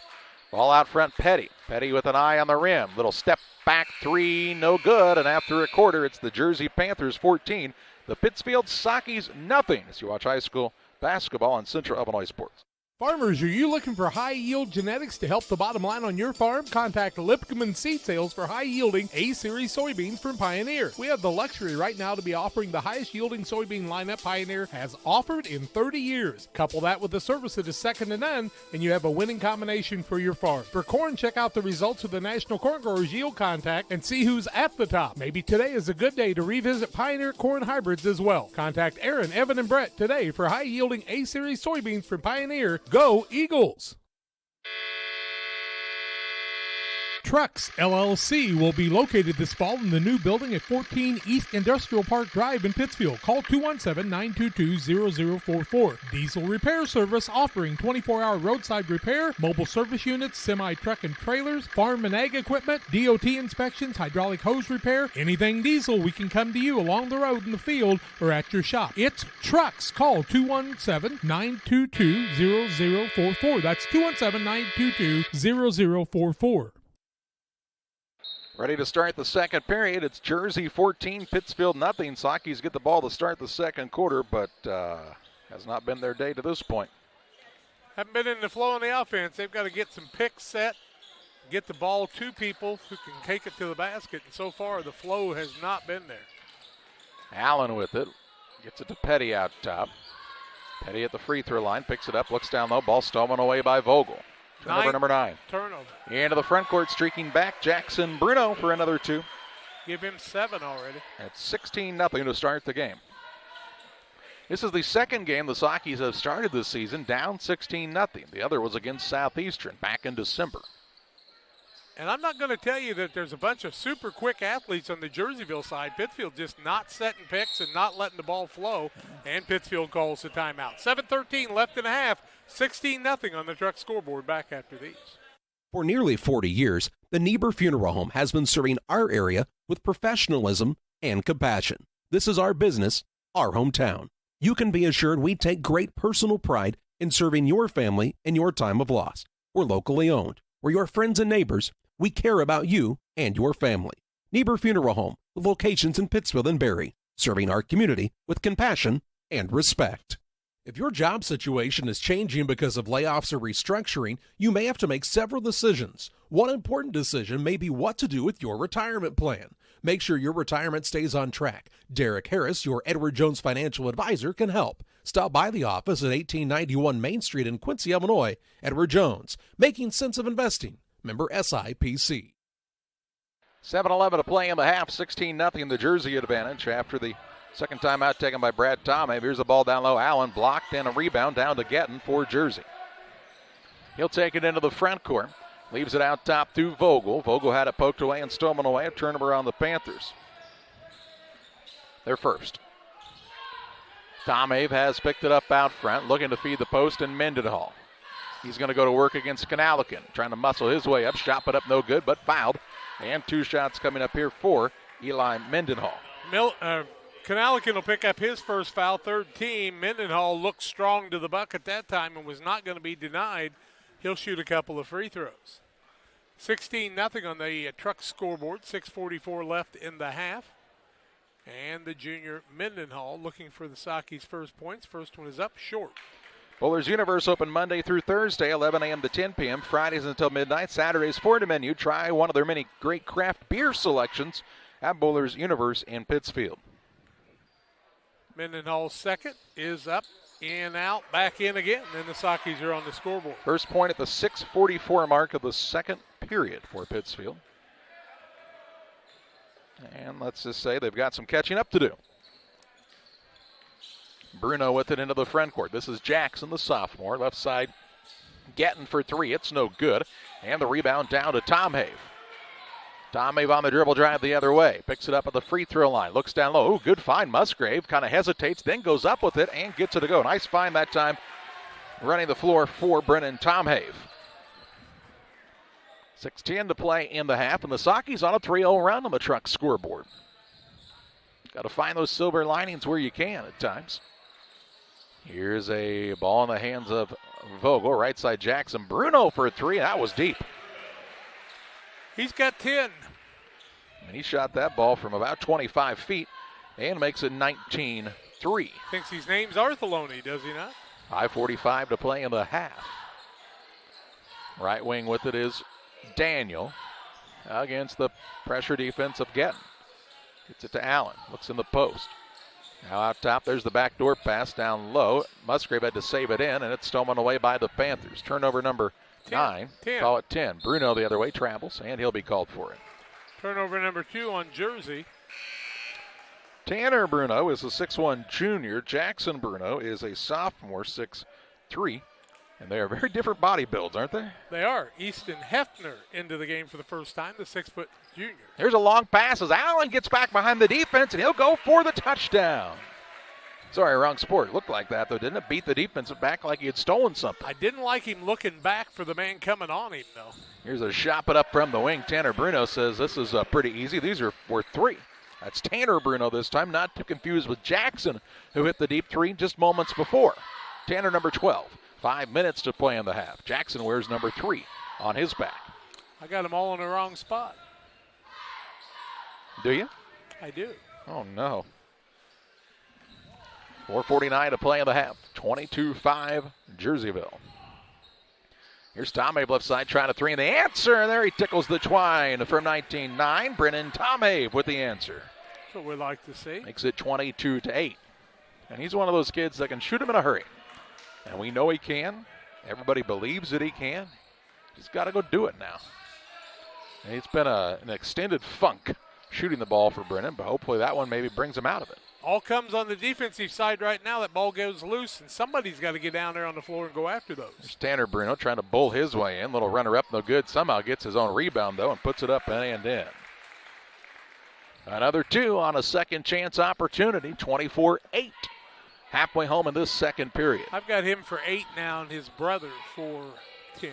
Ball out front, Petty. Petty with an eye on the rim. Little step back three, no good. And after a quarter, it's the Jersey Panthers 14. The Pittsfield Sockies nothing. As you watch high school basketball on Central Illinois Sports. Farmers, are you looking for high-yield genetics to help the bottom line on your farm? Contact Lipkeman Seed Sales for high-yielding A-Series soybeans from Pioneer. We have the luxury right now to be offering the highest-yielding soybean lineup Pioneer has offered in 30 years. Couple that with the service that is second to none, and you have a winning combination for your farm. For corn, check out the results of the National Corn Growers Yield Contact and see who's at the top. Maybe today is a good day to revisit Pioneer corn hybrids as well. Contact Aaron, Evan, and Brett today for high-yielding A-Series soybeans from Pioneer. Go Eagles! Trucks LLC will be located this fall in the new building at 14 East Industrial Park Drive in Pittsfield. Call 217-922-0044. Diesel repair service offering 24-hour roadside repair, mobile service units, semi-truck and trailers, farm and ag equipment, DOT inspections, hydraulic hose repair, anything diesel, we can come to you along the road in the field or at your shop. It's Trucks. Call 217-922-0044. That's 217-922-0044. Ready to start the second period. It's Jersey 14, Pittsfield nothing. Sockies get the ball to start the second quarter, but has not been their day to this point. Haven't been in the flow on the offense. They've got to get some picks set, get the ball to people who can take it to the basket, and so far the flow has not been there. Allen with it. Gets it to Petty out top. Petty at the free throw line, picks it up, looks down low, ball stolen away by Vogel. Turnover number 9. Turnover. Into the front court, streaking back, Jackson Bruno for another 2. Give him 7 already. At 16-0 to start the game. This is the second game the Sockies have started this season down 16-0. The other was against Southeastern back in December. And I'm not going to tell you that there's a bunch of super quick athletes on the Jerseyville side. Pittsfield just not setting picks and not letting the ball flow, and Pittsfield calls the timeout. 7:13 left in a half, 16-0 on the Truck scoreboard. Back after these. For nearly 40 years, the Niebuhr Funeral Home has been serving our area with professionalism and compassion. This is our business, our hometown. You can be assured we take great personal pride in serving your family in your time of loss. We're locally owned. We're your friends and neighbors. We care about you and your family. Niebuhr Funeral Home, with locations in Pittsfield and Barry, serving our community with compassion and respect. If your job situation is changing because of layoffs or restructuring, you may have to make several decisions. One important decision may be what to do with your retirement plan. Make sure your retirement stays on track. Derek Harris, your Edward Jones financial advisor, can help. Stop by the office at 1891 Main Street in Quincy, Illinois. Edward Jones, making sense of investing. Member SIPC. 7:11 to play in the half, 16-0 the Jersey advantage after the second timeout taken by Brad Tomave. Here's the ball down low. Allen blocked and a rebound down to Getton for Jersey. He'll take it into the front court. Leaves it out top to Vogel. Vogel had it poked away and stolen away. A turnover on the Panthers. They're first. Tomave has picked it up out front, looking to feed the post, and Mendenhall. He's going to go to work against Kanalikin, trying to muscle his way up. Shot put up no good, but fouled. And 2 shots coming up here for Eli Mendenhall. Kanalikin will pick up his first foul, third team. Mendenhall looked strong to the bucket that time and was not going to be denied. He'll shoot a couple of free throws. 16-0 on the Truck scoreboard, 6:44 left in the half. And the junior Mendenhall looking for the Sockies' first points. First one is up short. Bowlers Universe open Monday through Thursday, 11 a.m. to 10 p.m. Fridays until midnight. Saturdays for the menu. Try one of their many great craft beer selections at Bowlers Universe in Pittsfield. Mendenhall's second is up, in, out, back in again. And then the Sockies are on the scoreboard. First point at the 6:44 mark of the second period for Pittsfield. And let's just say they've got some catching up to do. Bruno with it into the front court. This is Jackson, the sophomore. Left side, getting for three. It's no good. And the rebound down to Tom Have. Tom Have on the dribble drive the other way. Picks it up at the free throw line. Looks down low. Ooh, good find. Musgrave kind of hesitates, then goes up with it and gets it to go. Nice find that time. Running the floor for Brennan Tom Have. 6:10 to play in the half, and the Sockies on a 3-0 run on the Truck scoreboard. Got to find those silver linings where you can at times. Here's a ball in the hands of Vogel. Right side Jackson. Bruno for a three. That was deep. He's got 10. And he shot that ball from about 25 feet and makes it 19-3. Thinks his name's Arthelone, does he not? 5:45 to play in the half. Right wing with it is Daniel against the pressure defense of Gettin. Gets it to Allen. Looks in the post. Now out top, there's the backdoor pass down low. Musgrave had to save it in, and it's stolen away by the Panthers. Turnover number 9. 10. Call it 10. Bruno the other way travels, and he'll be called for it. Turnover number 2 on Jersey. Tanner Bruno is a 6'1 junior. Jackson Bruno is a sophomore, 6'3. And they are very different body builds, aren't they? They are. Easton Hefner into the game for the first time, the 6-foot junior. There's a long pass as Allen gets back behind the defense, and he'll go for the touchdown. Sorry, wrong sport. Looked like that, though, didn't it? Beat the defensive back like he had stolen something. I didn't like him looking back for the man coming on him, though. Here's a shot put up from the wing. Tanner Bruno says this is pretty easy. These are worth 3. That's Tanner Bruno this time, not to confuse with Jackson, who hit the deep 3 just moments before. Tanner number 12. 5 minutes to play in the half. Jackson wears number 3 on his back. I got them all in the wrong spot. Do you? I do. Oh, no. 4:49 to play in the half. 22-5, Jerseyville. Here's Tom Have left side trying to 3, and the answer. There he tickles the twine from 19-9. Brennan Tom Have with the answer. That's what we like to see. Makes it 22-8. And he's one of those kids that can shoot him in a hurry. And we know he can. Everybody believes that he can. He's got to go do it now. And it's been an extended funk shooting the ball for Brennan, but hopefully that one maybe brings him out of it. All comes on the defensive side right now. That ball goes loose, and somebody's got to get down there on the floor and go after those. There's Tanner Bruno trying to bull his way in. Little runner up, no good. Somehow gets his own rebound, though, and puts it up and in. Another 2 on a second chance opportunity, 24-8. Halfway home in this second period. I've got him for 8 now and his brother for 10.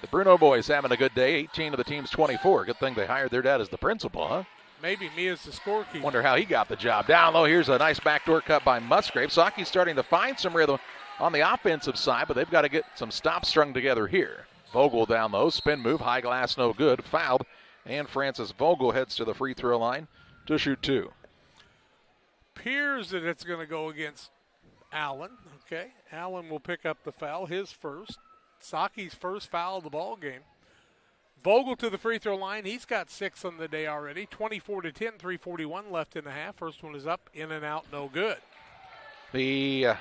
The Bruno boys having a good day. 18 of the team's 24. Good thing they hired their dad as the principal, huh? Maybe me as the scorekeeper. Wonder how he got the job. Down low, here's a nice backdoor cut by Musgrave. Saki's starting to find some rhythm on the offensive side, but they've got to get some stops strung together here. Vogel down low, spin move, high glass, no good. Fouled, and Francis Vogel heads to the free throw line to shoot 2. Appears that it's going to go against Allen. Okay, Allen will pick up the foul, his first. Saki's first foul of the ball game. Vogel to the free throw line. He's got 6 on the day already. 24-10, 3:41 left in the half. First one is up, in and out, no good. The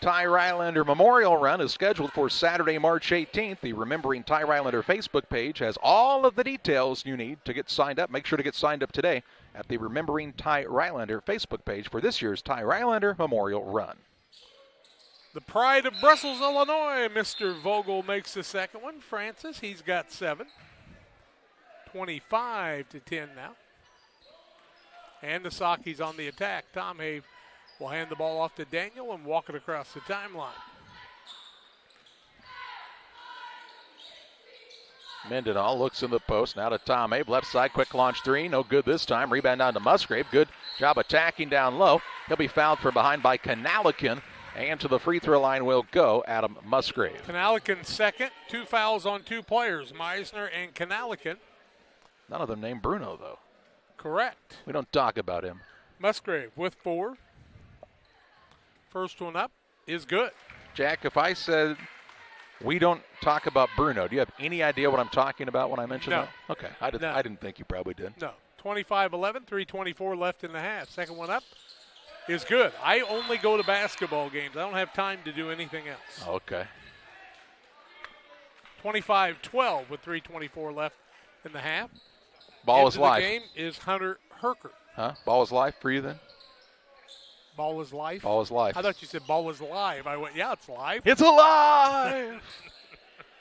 Ty Rylander Memorial Run is scheduled for Saturday, March 18th. The Remembering Ty Rylander Facebook page has all of the details you need to get signed up. Make sure to get signed up today at the Remembering Ty Rylander Facebook page for this year's Ty Rylander Memorial Run. The pride of Brussels, Illinois, Mr. Vogel makes the second one. Francis, he's got 7. 25-10 now. And the Saki's on the attack. Tom Have will hand the ball off to Daniel and walk it across the timeline. Mendenhall looks in the post. Now to Tom Have. Left side, quick launch 3. No good this time. Rebound down to Musgrave. Good job attacking down low. He'll be fouled from behind by Kanalikin. And to the free throw line will go Adam Musgrave. Kanalikin second. 2 fouls on 2 players, Meisner and Kanalikin. None of them named Bruno, though. Correct. We don't talk about him. Musgrave with 4. First one up is good. Jack, if I said we don't talk about Bruno, do you have any idea what I'm talking about when I mention No. that? Okay, I didn't think you probably did. No. 25-11, 3:24 left in the half. Second one up is good. I only go to basketball games. I don't have time to do anything else. Okay. 25-12 with 3:24 left in the half. Ball Into is live. The game is Hunter Herkert. Huh? Ball is live for you then? Ball is live? Ball is live. I thought you said ball is live. I went, yeah, it's live. It's alive!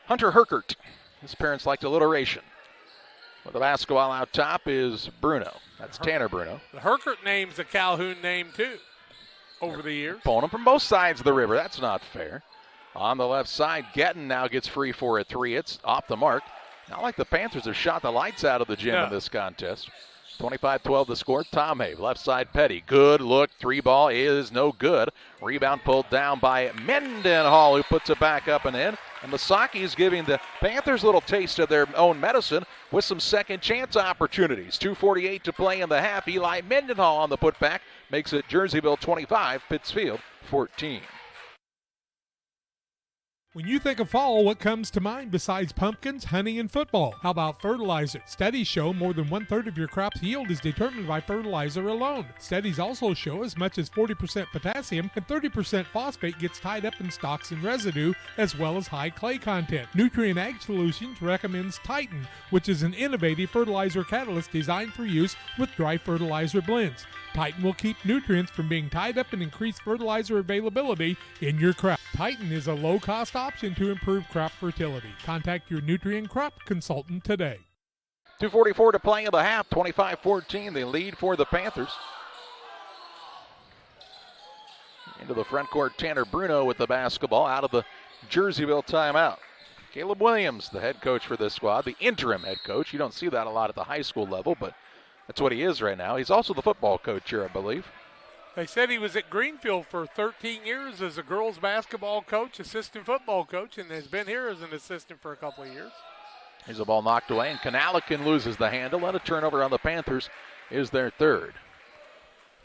Hunter Herkert. His parents liked alliteration. With the basketball out top is Bruno. That's Tanner Bruno. The Herkert name's a Calhoun name, too, over the years. Pulling him from both sides of the river. That's not fair. On the left side, Gettin now gets free for a three. It's off the mark. Not like the Panthers have shot the lights out of the gym in this contest. 25-12 the score. Tom Have, left side Petty. Good look. Three ball is no good. Rebound pulled down by Mendenhall, who puts it back up and in. And Masaki is giving the Panthers a little taste of their own medicine with some second chance opportunities. 2:48 to play in the half. Eli Mendenhall on the putback makes it Jerseyville 25, Pittsfield 14. When you think of fall, what comes to mind besides pumpkins, honey, and football? How about fertilizer? Studies show more than 1/3 of your crop's yield is determined by fertilizer alone. Studies also show as much as 40% potassium and 30% phosphate gets tied up in stalks and residue, as well as high clay content. Nutrient Ag Solutions recommends Titan, which is an innovative fertilizer catalyst designed for use with dry fertilizer blends. Titan will keep nutrients from being tied up and increase fertilizer availability in your crop. Titan is a low-cost option to improve crop fertility. Contact your nutrient crop consultant today. 2:44 to play in the half. 25-14, the lead for the Panthers. Into the front court, Tanner Bruno with the basketball out of the Jerseyville timeout. Caleb Williams, the head coach for this squad, the interim head coach. You don't see that a lot at the high school level, but that's what he is right now. He's also the football coach here, I believe. They said he was at Greenfield for 13 years as a girls basketball coach, assistant football coach, and has been here as an assistant for a couple of years. Here's a ball knocked away, and Kanalikin loses the handle, and a turnover on the Panthers is their third.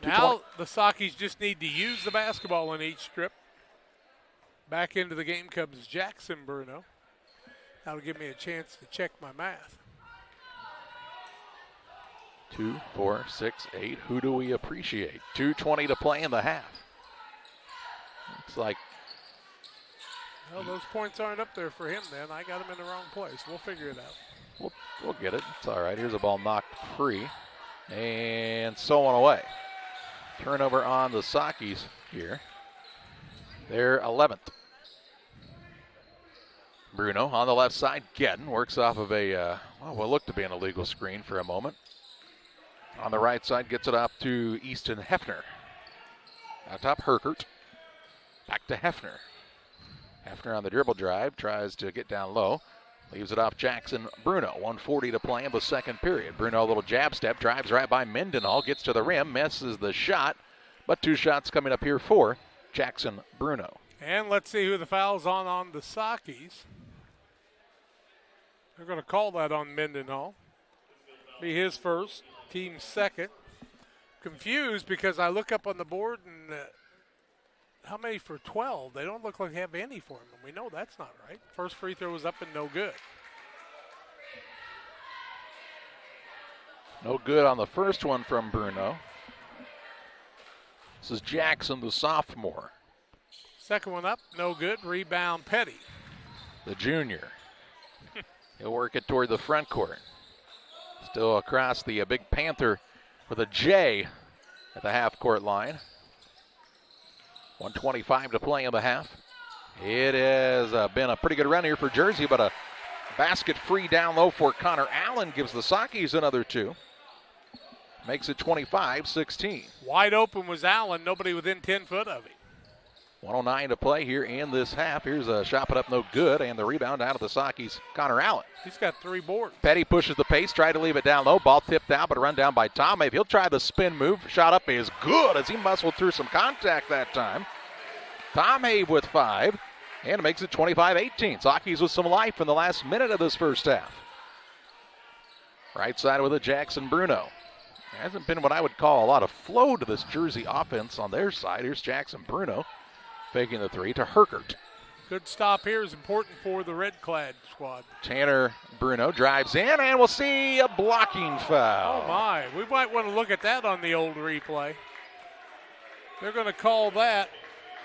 Now the Sakis just need to use the basketball in each strip. Back into the game comes Jackson Bruno. That'll give me a chance to check my math. 2, 4, 6, 8. Who do we appreciate? 2:20 to play in the half. Looks like. Well, those points aren't up there for him then. I got him in the wrong place. We'll figure it out. We'll get it. It's all right. Here's a ball knocked free. And so on away. Turnover on the Sakis here. They're 11th. Bruno on the left side. Gettin works off of a, what looked to be an illegal screen for a moment. On the right side, gets it up to Easton Hefner. On top, Herkert. Back to Hefner. Hefner on the dribble drive, tries to get down low. Leaves it off Jackson Bruno. 1:40 to play in the second period. Bruno, a little jab step, drives right by Mendenhall, gets to the rim, misses the shot. But two shots coming up here for Jackson Bruno. And let's see who the foul's on the Sakis. They're going to call that on Mendenhall. Be his first. Team second. Confused because I look up on the board and how many for 12? They don't look like they have any for him. And we know that's not right. First free throw was up and no good. No good on the first one from Bruno. This is Jackson, the sophomore. Second one up, no good. Rebound, Petty. The junior. He'll work it toward the front court. Still across the big Panther with a J at the half-court line. 1:25 to play in the half. It has been a pretty good run here for Jersey, but a basket free down low for Connor Allen gives the Sakis another two. Makes it 25-16. Wide open was Allen, nobody within 10 foot of him. 1:09 to play here in this half. Here's a shot put up no good, and the rebound out of the Sakis, Connor Allen. He's got 3 boards. Petty pushes the pace, tried to leave it down low. Ball tipped out, but run down by Tom Have. He'll try the spin move. Shot up is good as he muscled through some contact that time. Tom Have with 5, and it makes it 25-18. Sakis with some life in the last minute of this first half. Right side with a Jackson Bruno. There hasn't been what I would call a lot of flow to this Jersey offense on their side. Here's Jackson Bruno. Faking the three to Herkert. Good stop here is important for the red-clad squad. Tanner Bruno drives in, and we'll see a blocking foul. Oh, my. We might want to look at that on the old replay. They're going to call that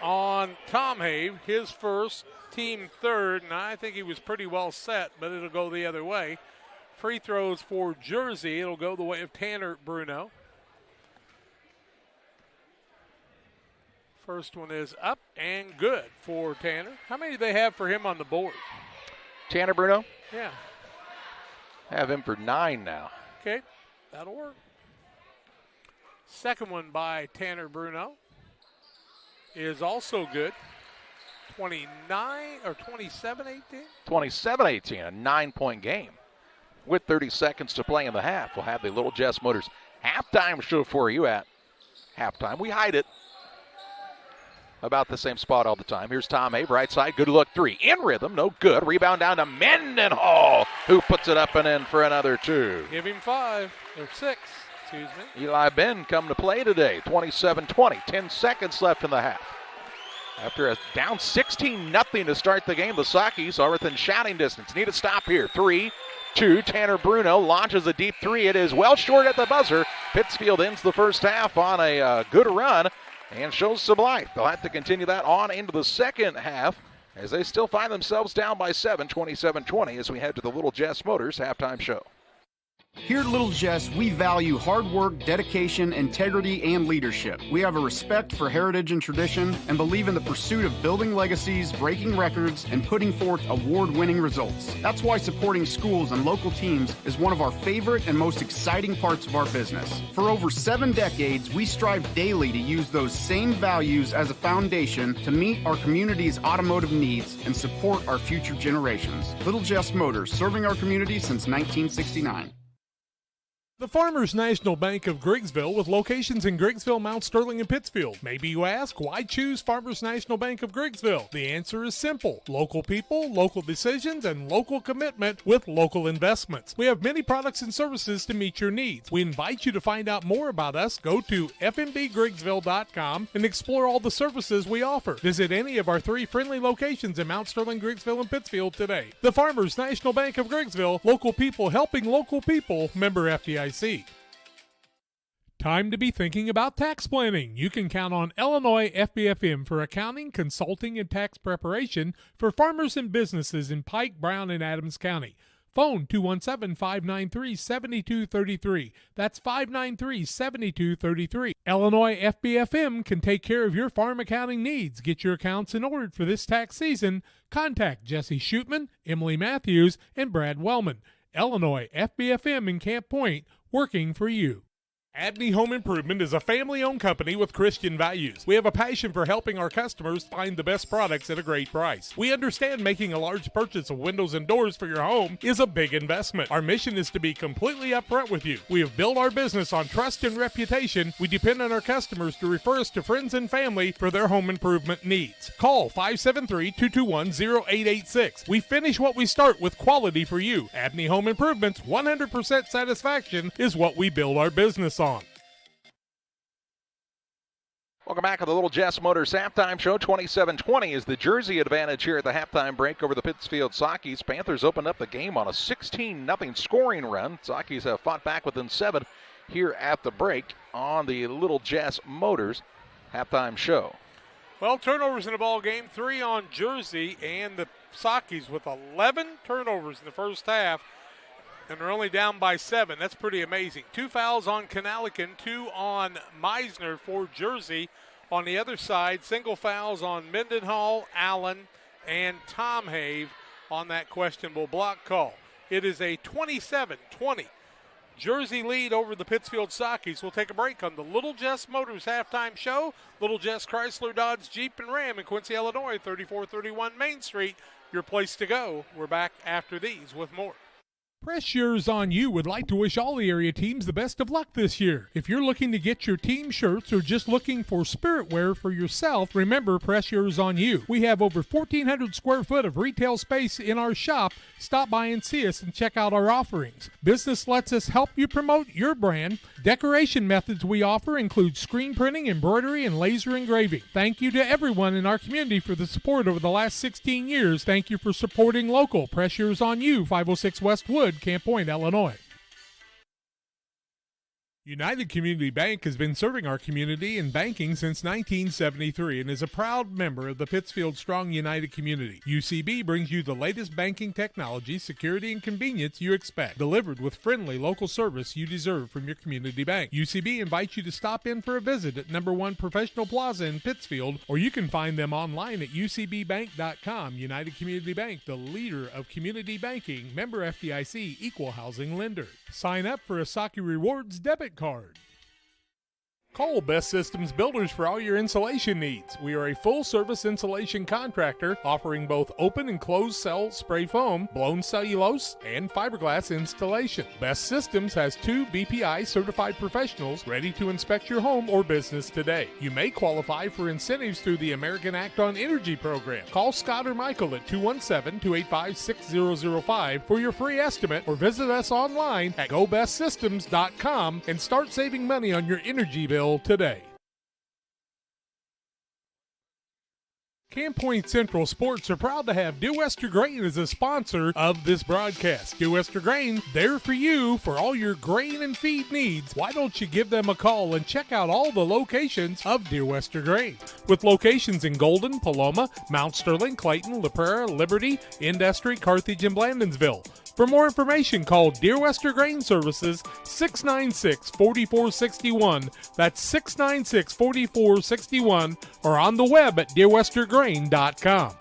on Tom Have, his first, team third, and I think he was pretty well set, but it'll go the other way. Free throws for Jersey. It'll go the way of Tanner Bruno. First one is up and good for Tanner. How many do they have for him on the board? Tanner Bruno? Yeah. Have him for 9 now. Okay, that'll work. Second one by Tanner Bruno is also good. 27-18? 27-18, a 9-point game. With 30 seconds to play in the half, we'll have the Little Jess Motors halftime show for you at halftime. We hide it about the same spot all the time. Here's Tom Have, right side, good look three. In rhythm, no good. Rebound down to Mendenhall, who puts it up and in for another 2. Give him 5, or 6, excuse me. Eli Ben come to play today, 27-20, 10 seconds left in the half. After a down 16-0 to start the game, the Sakis are within shouting distance. Need a stop here. 3-2, Tanner Bruno launches a deep 3. It is well short at the buzzer. Pittsfield ends the first half on a good run and shows some life. They'll have to continue that on into the second half as they still find themselves down by 7, 27-20, as we head to the Little Jess Motors halftime show. Here at Little Jess, we value hard work, dedication, integrity, and leadership. We have a respect for heritage and tradition and believe in the pursuit of building legacies, breaking records, and putting forth award-winning results. That's why supporting schools and local teams is one of our favorite and most exciting parts of our business. For over 7 decades, we strive daily to use those same values as a foundation to meet our community's automotive needs and support our future generations. Little Jess Motors, serving our community since 1969. The Farmers National Bank of Griggsville, with locations in Griggsville, Mount Sterling, and Pittsfield. Maybe you ask, why choose Farmers National Bank of Griggsville? The answer is simple. Local people, local decisions, and local commitment with local investments. We have many products and services to meet your needs. We invite you to find out more about us. Go to fmbgriggsville.com and explore all the services we offer. Visit any of our 3 friendly locations in Mount Sterling, Griggsville, and Pittsfield today. The Farmers National Bank of Griggsville, local people helping local people, member FDIC. Time to be thinking about tax planning. You can count on Illinois FBFM for accounting, consulting, and tax preparation for farmers and businesses in Pike, Brown, and Adams County. Phone 217-593-7233. That's 593-7233. Illinois FBFM can take care of your farm accounting needs. Get your accounts in order for this tax season. Contact Jesse Shootman, Emily Matthews, and Brad Wellman. Illinois FBFM in Camp Point, working for you. Abney Home Improvement is a family-owned company with Christian values. We have a passion for helping our customers find the best products at a great price. We understand making a large purchase of windows and doors for your home is a big investment. Our mission is to be completely upfront with you. We have built our business on trust and reputation. We depend on our customers to refer us to friends and family for their home improvement needs. Call 573-221-0886. We finish what we start with quality for you. Abney Home Improvements, 100% satisfaction is what we build our business on. Welcome back to the Little Jess Motors halftime show. 27-20 is the Jersey advantage here at the halftime break over the Pittsfield Sakis. Panthers opened up the game on a 16-0 scoring run. Sakis have fought back within 7 here at the break on the Little Jess Motors halftime show. Well, turnovers in the ball game, 3 on Jersey, and the Sakis with 11 turnovers in the first half, and they're only down by 7. That's pretty amazing. 2 fouls on Kanalikin, 2 on Meisner for Jersey. On the other side, single fouls on Mendenhall, Allen, and Tom Have on that questionable block call. It is a 27-20 Jersey lead over the Pittsfield Sakis. We'll take a break on the Little Jess Motors halftime show. Little Jess Chrysler, Dodge, Jeep, and Ram in Quincy, Illinois, 3431 Main Street. Your place to go. We're back after these with more. Pressure's on You would like to wish all the area teams the best of luck this year. If you're looking to get your team shirts or just looking for spirit wear for yourself, remember Pressure's on You. We have over 1,400 square foot of retail space in our shop. Stop by and see us and check out our offerings. Business lets us help you promote your brand. Decoration methods we offer include screen printing, embroidery, and laser engraving. Thank you to everyone in our community for the support over the last 16 years. Thank you for supporting local. Pressure's on You, 506 West Wood, Camp Point, Illinois. United Community Bank has been serving our community in banking since 1973 and is a proud member of the Pittsfield Strong United community. UCB brings you the latest banking technology, security, and convenience you expect, delivered with friendly local service you deserve from your community bank. UCB invites you to stop in for a visit at No. 1 Professional Plaza in Pittsfield, or you can find them online at ucbbank.com. United Community Bank, the leader of community banking, member FDIC, equal housing lender. Sign up for a Saki Rewards debit card. Call Best Systems Builders for all your insulation needs. We are a full-service insulation contractor offering both open and closed cell spray foam, blown cellulose, and fiberglass installation. Best Systems has 2 BPI certified professionals ready to inspect your home or business today. You may qualify for incentives through the American Act on Energy program. Call Scott or Michael at 217-285-6005 for your free estimate, or visit us online at gobestsystems.com and start saving money on your energy bill today. Camp Point Central Sports are proud to have Dear Wester Grain as a sponsor of this broadcast. Dear Wester Grain, there for you for all your grain and feed needs. Why don't you give them a call and check out all the locations of Dear Wester Grain? With locations in Golden, Paloma, Mount Sterling, Clayton, La Prairie, Liberty, Industry, Carthage, and Blandonsville. For more information, call Dear Wester Grain Services 696-4461. That's 696-4461, or on the web at dearwestergrain.com.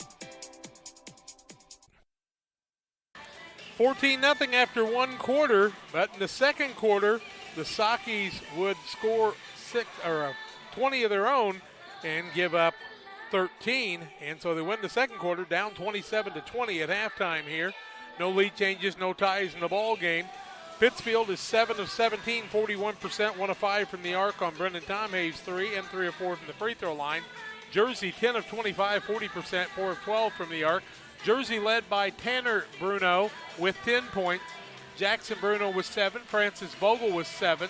14-0 after one quarter, but in the second quarter, the Sakis would score 20 of their own and give up 13, and so they win the second quarter down 27-20 at halftime here. No lead changes, no ties in the ball game. Pittsfield is 7 of 17, 41%, 1 of 5 from the arc on Brendan Tomhave's 3, and 3 of 4 from the free throw line. Jersey 10 of 25, 40%, 4 of 12 from the arc. Jersey led by Tanner Bruno with 10 points. Jackson Bruno with 7. Francis Vogel with 7.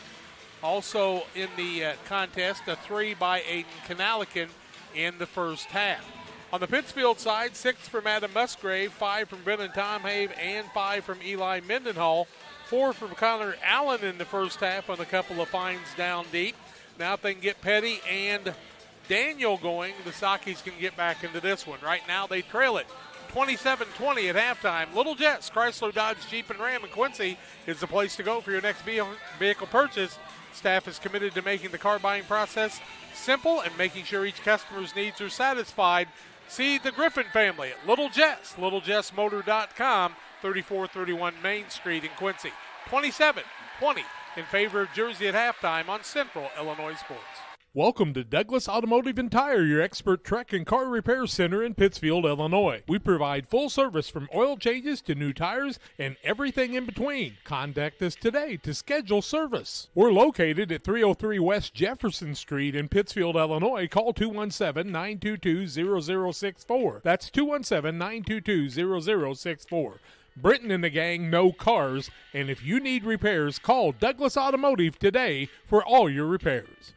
Also in the contest, a 3 by Aiden Kanalikin in the first half. On the Pittsfield side, 6 from Adam Musgrave, 5 from Brendan Tomhave, and 5 from Eli Mendenhall. 4 from Connor Allen in the first half on a couple of finds down deep. Now if they can get Petty and Daniel going, the Sakis can get back into this one. Right now they trail it 27-20 at halftime. Little Jets, Chrysler, Dodge, Jeep, and Ram in Quincy is the place to go for your next vehicle purchase. Staff is committed to making the car buying process simple and making sure each customer's needs are satisfied. See the Griffin family at Little Jets, littlejetsmotor.com, 3431 Main Street in Quincy. 27-20 in favor of Jersey at halftime on Central Illinois Sports. Welcome to Douglas Automotive and Tire, your expert truck and car repair center in Pittsfield, Illinois. We provide full service from oil changes to new tires and everything in between. Contact us today to schedule service. We're located at 303 West Jefferson Street in Pittsfield, Illinois. Call 217-922-0064. That's 217-922-0064. Britton and the gang know cars, and if you need repairs, call Douglas Automotive today for all your repairs.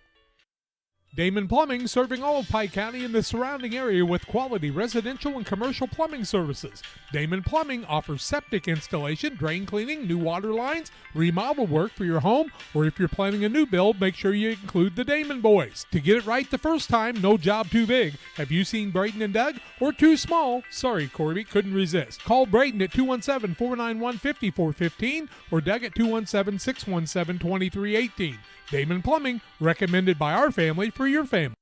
Damon Plumbing, serving all of Pike County and the surrounding area with quality residential and commercial plumbing services. Damon Plumbing offers septic installation, drain cleaning, new water lines, remodel work for your home, or if you're planning a new build, make sure you include the Damon boys. To get it right the first time, no job too big. Have you seen Braden and Doug? Or too small? Sorry, Corby, couldn't resist. Call Braden at 217-491-5415 or Doug at 217-617-2318. Damon Plumbing, recommended by our family for your family.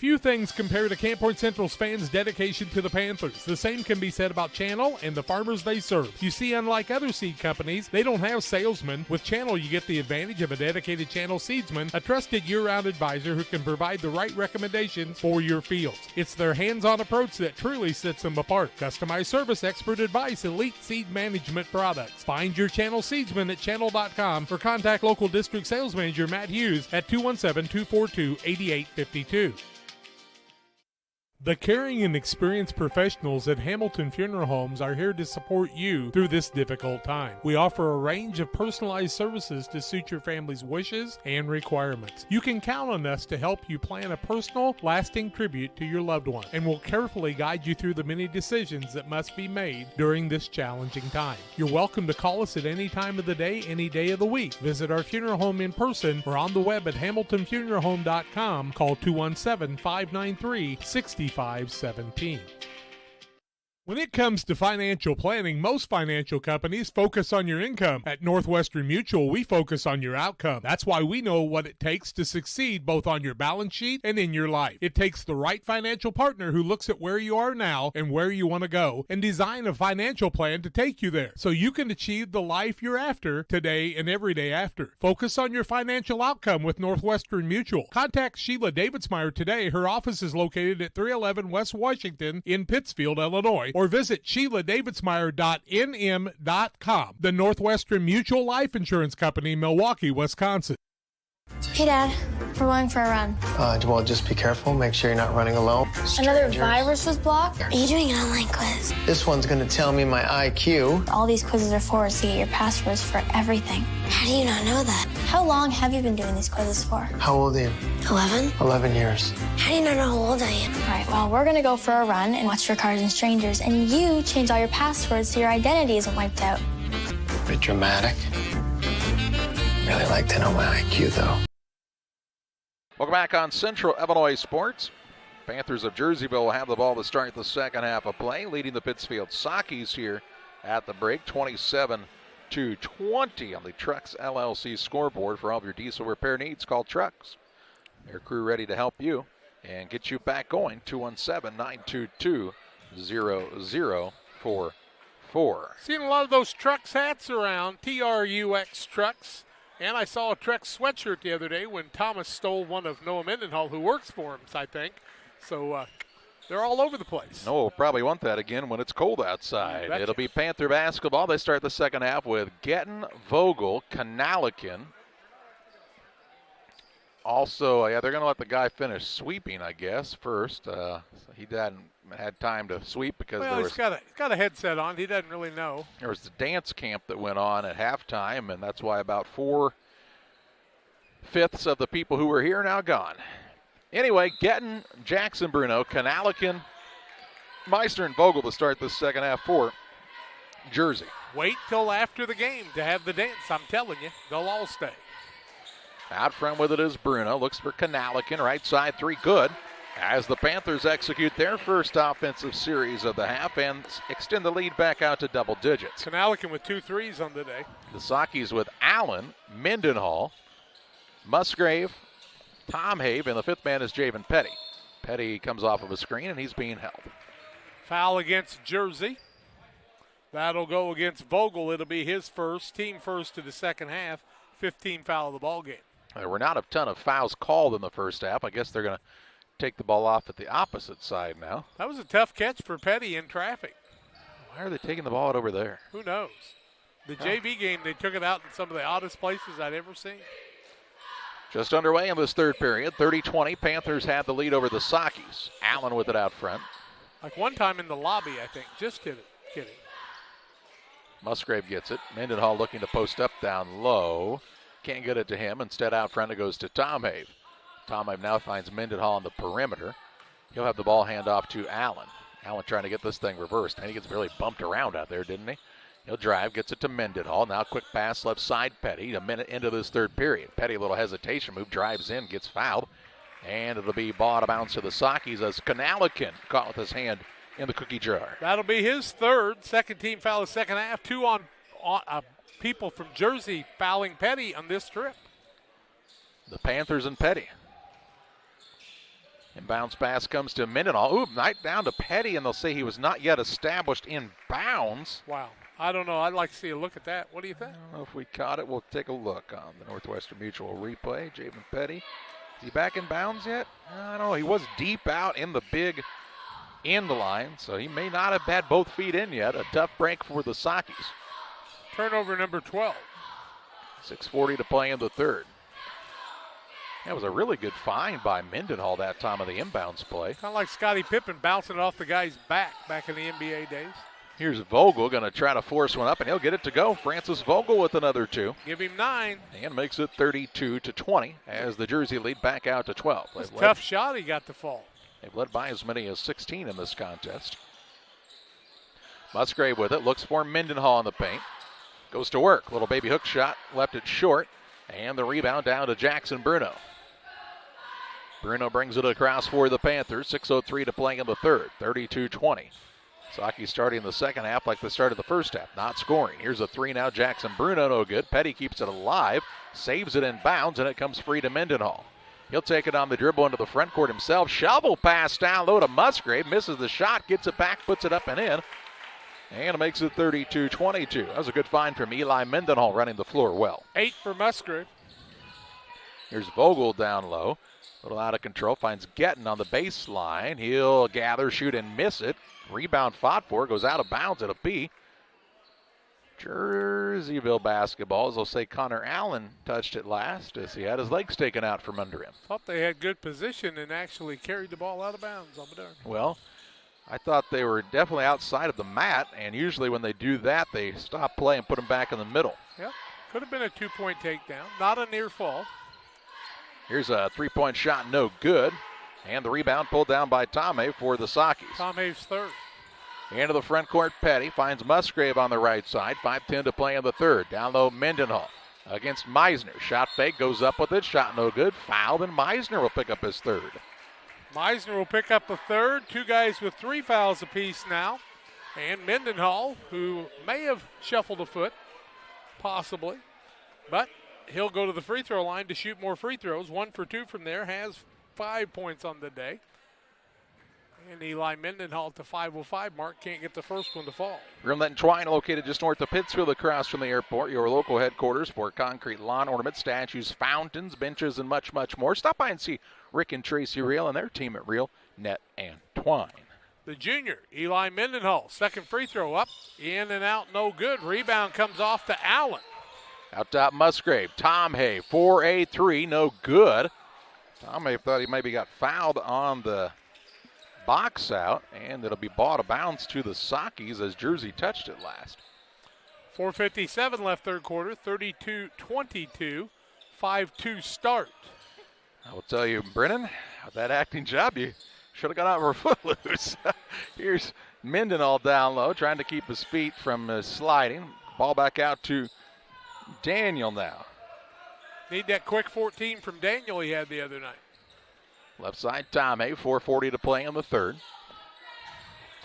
Few things compare to Camp Point Central's fans' dedication to the Panthers. The same can be said about Channel and the farmers they serve. You see, unlike other seed companies, they don't have salesmen. With Channel, you get the advantage of a dedicated Channel seedsman, a trusted year-round advisor who can provide the right recommendations for your fields. It's their hands-on approach that truly sets them apart. Customized service, expert advice, elite seed management products. Find your Channel seedsman at channel.com or contact local district sales manager Matt Hughes at 217-242-8852. The caring and experienced professionals at Hamilton Funeral Homes are here to support you through this difficult time. We offer a range of personalized services to suit your family's wishes and requirements. You can count on us to help you plan a personal, lasting tribute to your loved one, and we'll carefully guide you through the many decisions that must be made during this challenging time. You're welcome to call us at any time of the day, any day of the week. Visit our funeral home in person or on the web at hamiltonfuneralhome.com. Call 217-593-6517. When it comes to financial planning, most financial companies focus on your income. At Northwestern Mutual, we focus on your outcome. That's why we know what it takes to succeed both on your balance sheet and in your life. It takes the right financial partner who looks at where you are now and where you want to go and design a financial plan to take you there so you can achieve the life you're after today and every day after. Focus on your financial outcome with Northwestern Mutual. Contact Sheila Davidsmeyer today. Her office is located at 311 West Washington in Pittsfield, Illinois, or visit SheilaDavidsmeyer.nm.com. The Northwestern Mutual Life Insurance Company, Milwaukee, Wisconsin. Hey, Dad. We're going for a run. Well, just be careful. Make sure you're not running alone. Another virus was blocked? Are you doing an online quiz? This one's going to tell me my IQ. All these quizzes are for is to get your passwords for everything. How do you not know that? How long have you been doing these quizzes for? How old are you? 11? 11 years. How do you not know how old I am? All right, well, we're going to go for a run and watch for Cars and Strangers, and you change all your passwords so your identity isn't wiped out. A bit dramatic. Really like to know my IQ, though. Welcome back on Central Illinois Sports. Panthers of Jerseyville will have the ball to start the second half of play, leading the Pittsfield Sockies here at the break, 27-20 on the Trucks LLC scoreboard. For all of your diesel repair needs, call Trucks. Their crew ready to help you and get you back going, 217-922-0044. Seen a lot of those Trucks hats around, TRUX Trucks. And I saw a Trucks sweatshirt the other day when Thomas stole one of Noah Mendenhall, who works for him, I think. So they're all over the place. No, we'll probably want that again when it's cold outside. It'll be Panther basketball. They start the second half with Gettin, Vogel, Kanalikin. Also, they're going to let the guy finish sweeping, I guess, first. He hadn't had time to sweep because he's got a headset on. He doesn't really know. There was the dance camp that went on at halftime, and that's why about 4/5 of the people who were here are now gone. Anyway, Gettin, Jackson, Bruno, Kanalikin, Meister, and Vogel to start the second half for Jersey. Wait till after the game to have the dance. I'm telling you, they'll all stay. Out front with it is Bruno. Looks for Kanalikin. Right side three. Good. As the Panthers execute their first offensive series of the half and extend the lead back out to double digits. Kanalikin with 2 threes on the day. The Sockies with Allen, Mendenhall, Musgrave, Tom Habe, and the fifth man is Javen Petty. Petty comes off of a screen, and he's being held. Foul against Jersey. That'll go against Vogel. It'll be his first, team first to the second half. 15 foul of the ball game. There were not a ton of fouls called in the first half. I guess they're going to take the ball off at the opposite side now. That was a tough catch for Petty in traffic. Why are they taking the ball out over there? Who knows? The JV game, they took it out in some of the oddest places I'd ever seen. Just underway in this third period. 30-20. Panthers had the lead over the Sockies. Allen with it out front. Like one time in the lobby, I think. Just kidding. Musgrave gets it. Mendenhall looking to post up down low. Can't get it to him. Instead, out front it goes to Tom Habe. Tom Habe now finds Mendenhall on the perimeter. He'll have the ball hand off to Allen. Allen trying to get this thing reversed. And he gets really bumped around out there, didn't he? He'll drive, gets it to Mendenhall. Now quick pass left side, Petty. A minute into this third period. Petty, a little hesitation move, drives in, gets fouled. And it'll be ball out of bounds to the Sockies as Kanalikin caught with his hand in the cookie jar. That'll be his third. Second team foul the second half. 2 on people from Jersey fouling Petty on this trip. The Panthers and Petty. And bounce pass comes to Mendenhall. Ooh, right down to Petty, and they'll say he was not yet established in bounds. Wow. I don't know. I'd like to see a look at that. What do you think? I don't know if we caught it. We'll take a look on the Northwestern Mutual replay. Javen Petty. Is he back in bounds yet? I don't know. He was deep out in the big end line, so he may not have had both feet in yet. A tough break for the Sockies. Turnover number 12. 6:40 to play in the third. That was a really good find by Mendenhall that time of the inbounds play. Kind of like Scottie Pippen bouncing it off the guy's back in the NBA days. Here's Vogel going to try to force one up, and he'll get it to go. Francis Vogel with another 2. Give him 9. And makes it 32-20 as the Jersey lead back out to 12. It's a tough shot he got to fall. They've led by as many as 16 in this contest. Musgrave with it, looks for Mendenhall in the paint. Goes to work, little baby hook shot, left it short, and the rebound down to Jackson Bruno. Bruno brings it across for the Panthers. 6:03 to play in the third, 32-20. Saki starting the second half like they started the first half, not scoring. Here's a 3 now, Jackson Bruno, no good. Petty keeps it alive, saves it in bounds, and it comes free to Mendenhall. He'll take it on the dribble into the front court himself. Shovel pass down low to Musgrave, misses the shot, gets it back, puts it up and in. And it makes it 32-22. That was a good find from Eli Mendenhall running the floor well. 8 for Musgrave. Here's Vogel down low. A little out of control, finds Gettin on the baseline. He'll gather, shoot, and miss it. Rebound fought for, goes out of bounds. It'll be Jerseyville basketball. As they'll say, Connor Allen touched it last as he had his legs taken out from under him. Thought they had good position and actually carried the ball out of bounds on the darn. Well, I thought they were definitely outside of the mat, and usually when they do that, they stop play and put them back in the middle. Yep, could have been a 2-point takedown. Not a near fall. Here's a 3-point shot, no good. And the rebound pulled down by Tomei for the Sockies. Tomei's third. Into the front court, Petty finds Musgrave on the right side. 5:10 to play in the third. Down low, Mendenhall against Meisner. Shot fake, goes up with it. Shot no good. Fouled, and Meisner will pick up his third. Meisner will pick up a third. 2 guys with 3 fouls apiece now. And Mendenhall, who may have shuffled a foot, possibly. But he'll go to the free throw line to shoot more free throws. 1 for 2 from there. Has 5 points on the day. And Eli Mendenhall at the 5:05 mark can't get the first one to fall. Roomlet and Twine located just north of Pittsfield across from the airport. Your local headquarters for concrete lawn ornaments, statues, fountains, benches, and much, much more. Stop by and see Rick and Tracy Reel and their team at Reel, Net, and Twine. The junior, Eli Mendenhall, second free throw up, in and out, no good. Rebound comes off to Allen. Out top, Musgrave. Tom Hay, 4-3, no good. Tom Hay thought he maybe got fouled on the box out, and it'll be ball to bounce to the Sockies as Jersey touched it last. 4:57 left third quarter, 32-22, 5-2 start. I will tell you, Brennan, that acting job, you should have got out of Footloose. Here's Mendenhall down low, trying to keep his feet from sliding. Ball back out to Daniel now. Need that quick 14 from Daniel he had the other night. Left side, Tomei, 4:40 to play in the third.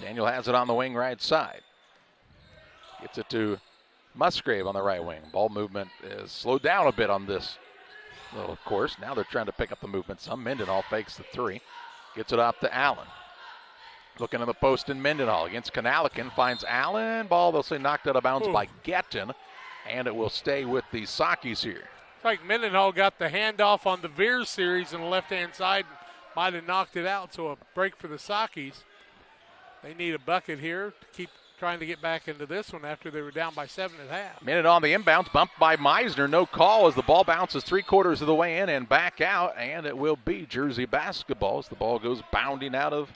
Daniel has it on the wing right side. Gets it to Musgrave on the right wing. Ball movement is slowed down a bit on this little course. Now they're trying to pick up the movement some. Mendenhall fakes the 3. Gets it off to Allen. Looking in the post in Mendenhall against Kanalikin. Finds Allen. Ball, they'll say, knocked out of bounds by Gettin. And it will stay with the Sockies here. It's like Mendenhall got the handoff on the Veer series on the left-hand side. Might have knocked it out, so a break for the Sockies. They need a bucket here to keep trying to get back into this one after they were down by 7 at half. Minute on the inbounds, bumped by Meisner. No call as the ball bounces 3/4 of the way in and back out, and it will be Jersey basketball as the ball goes bounding out of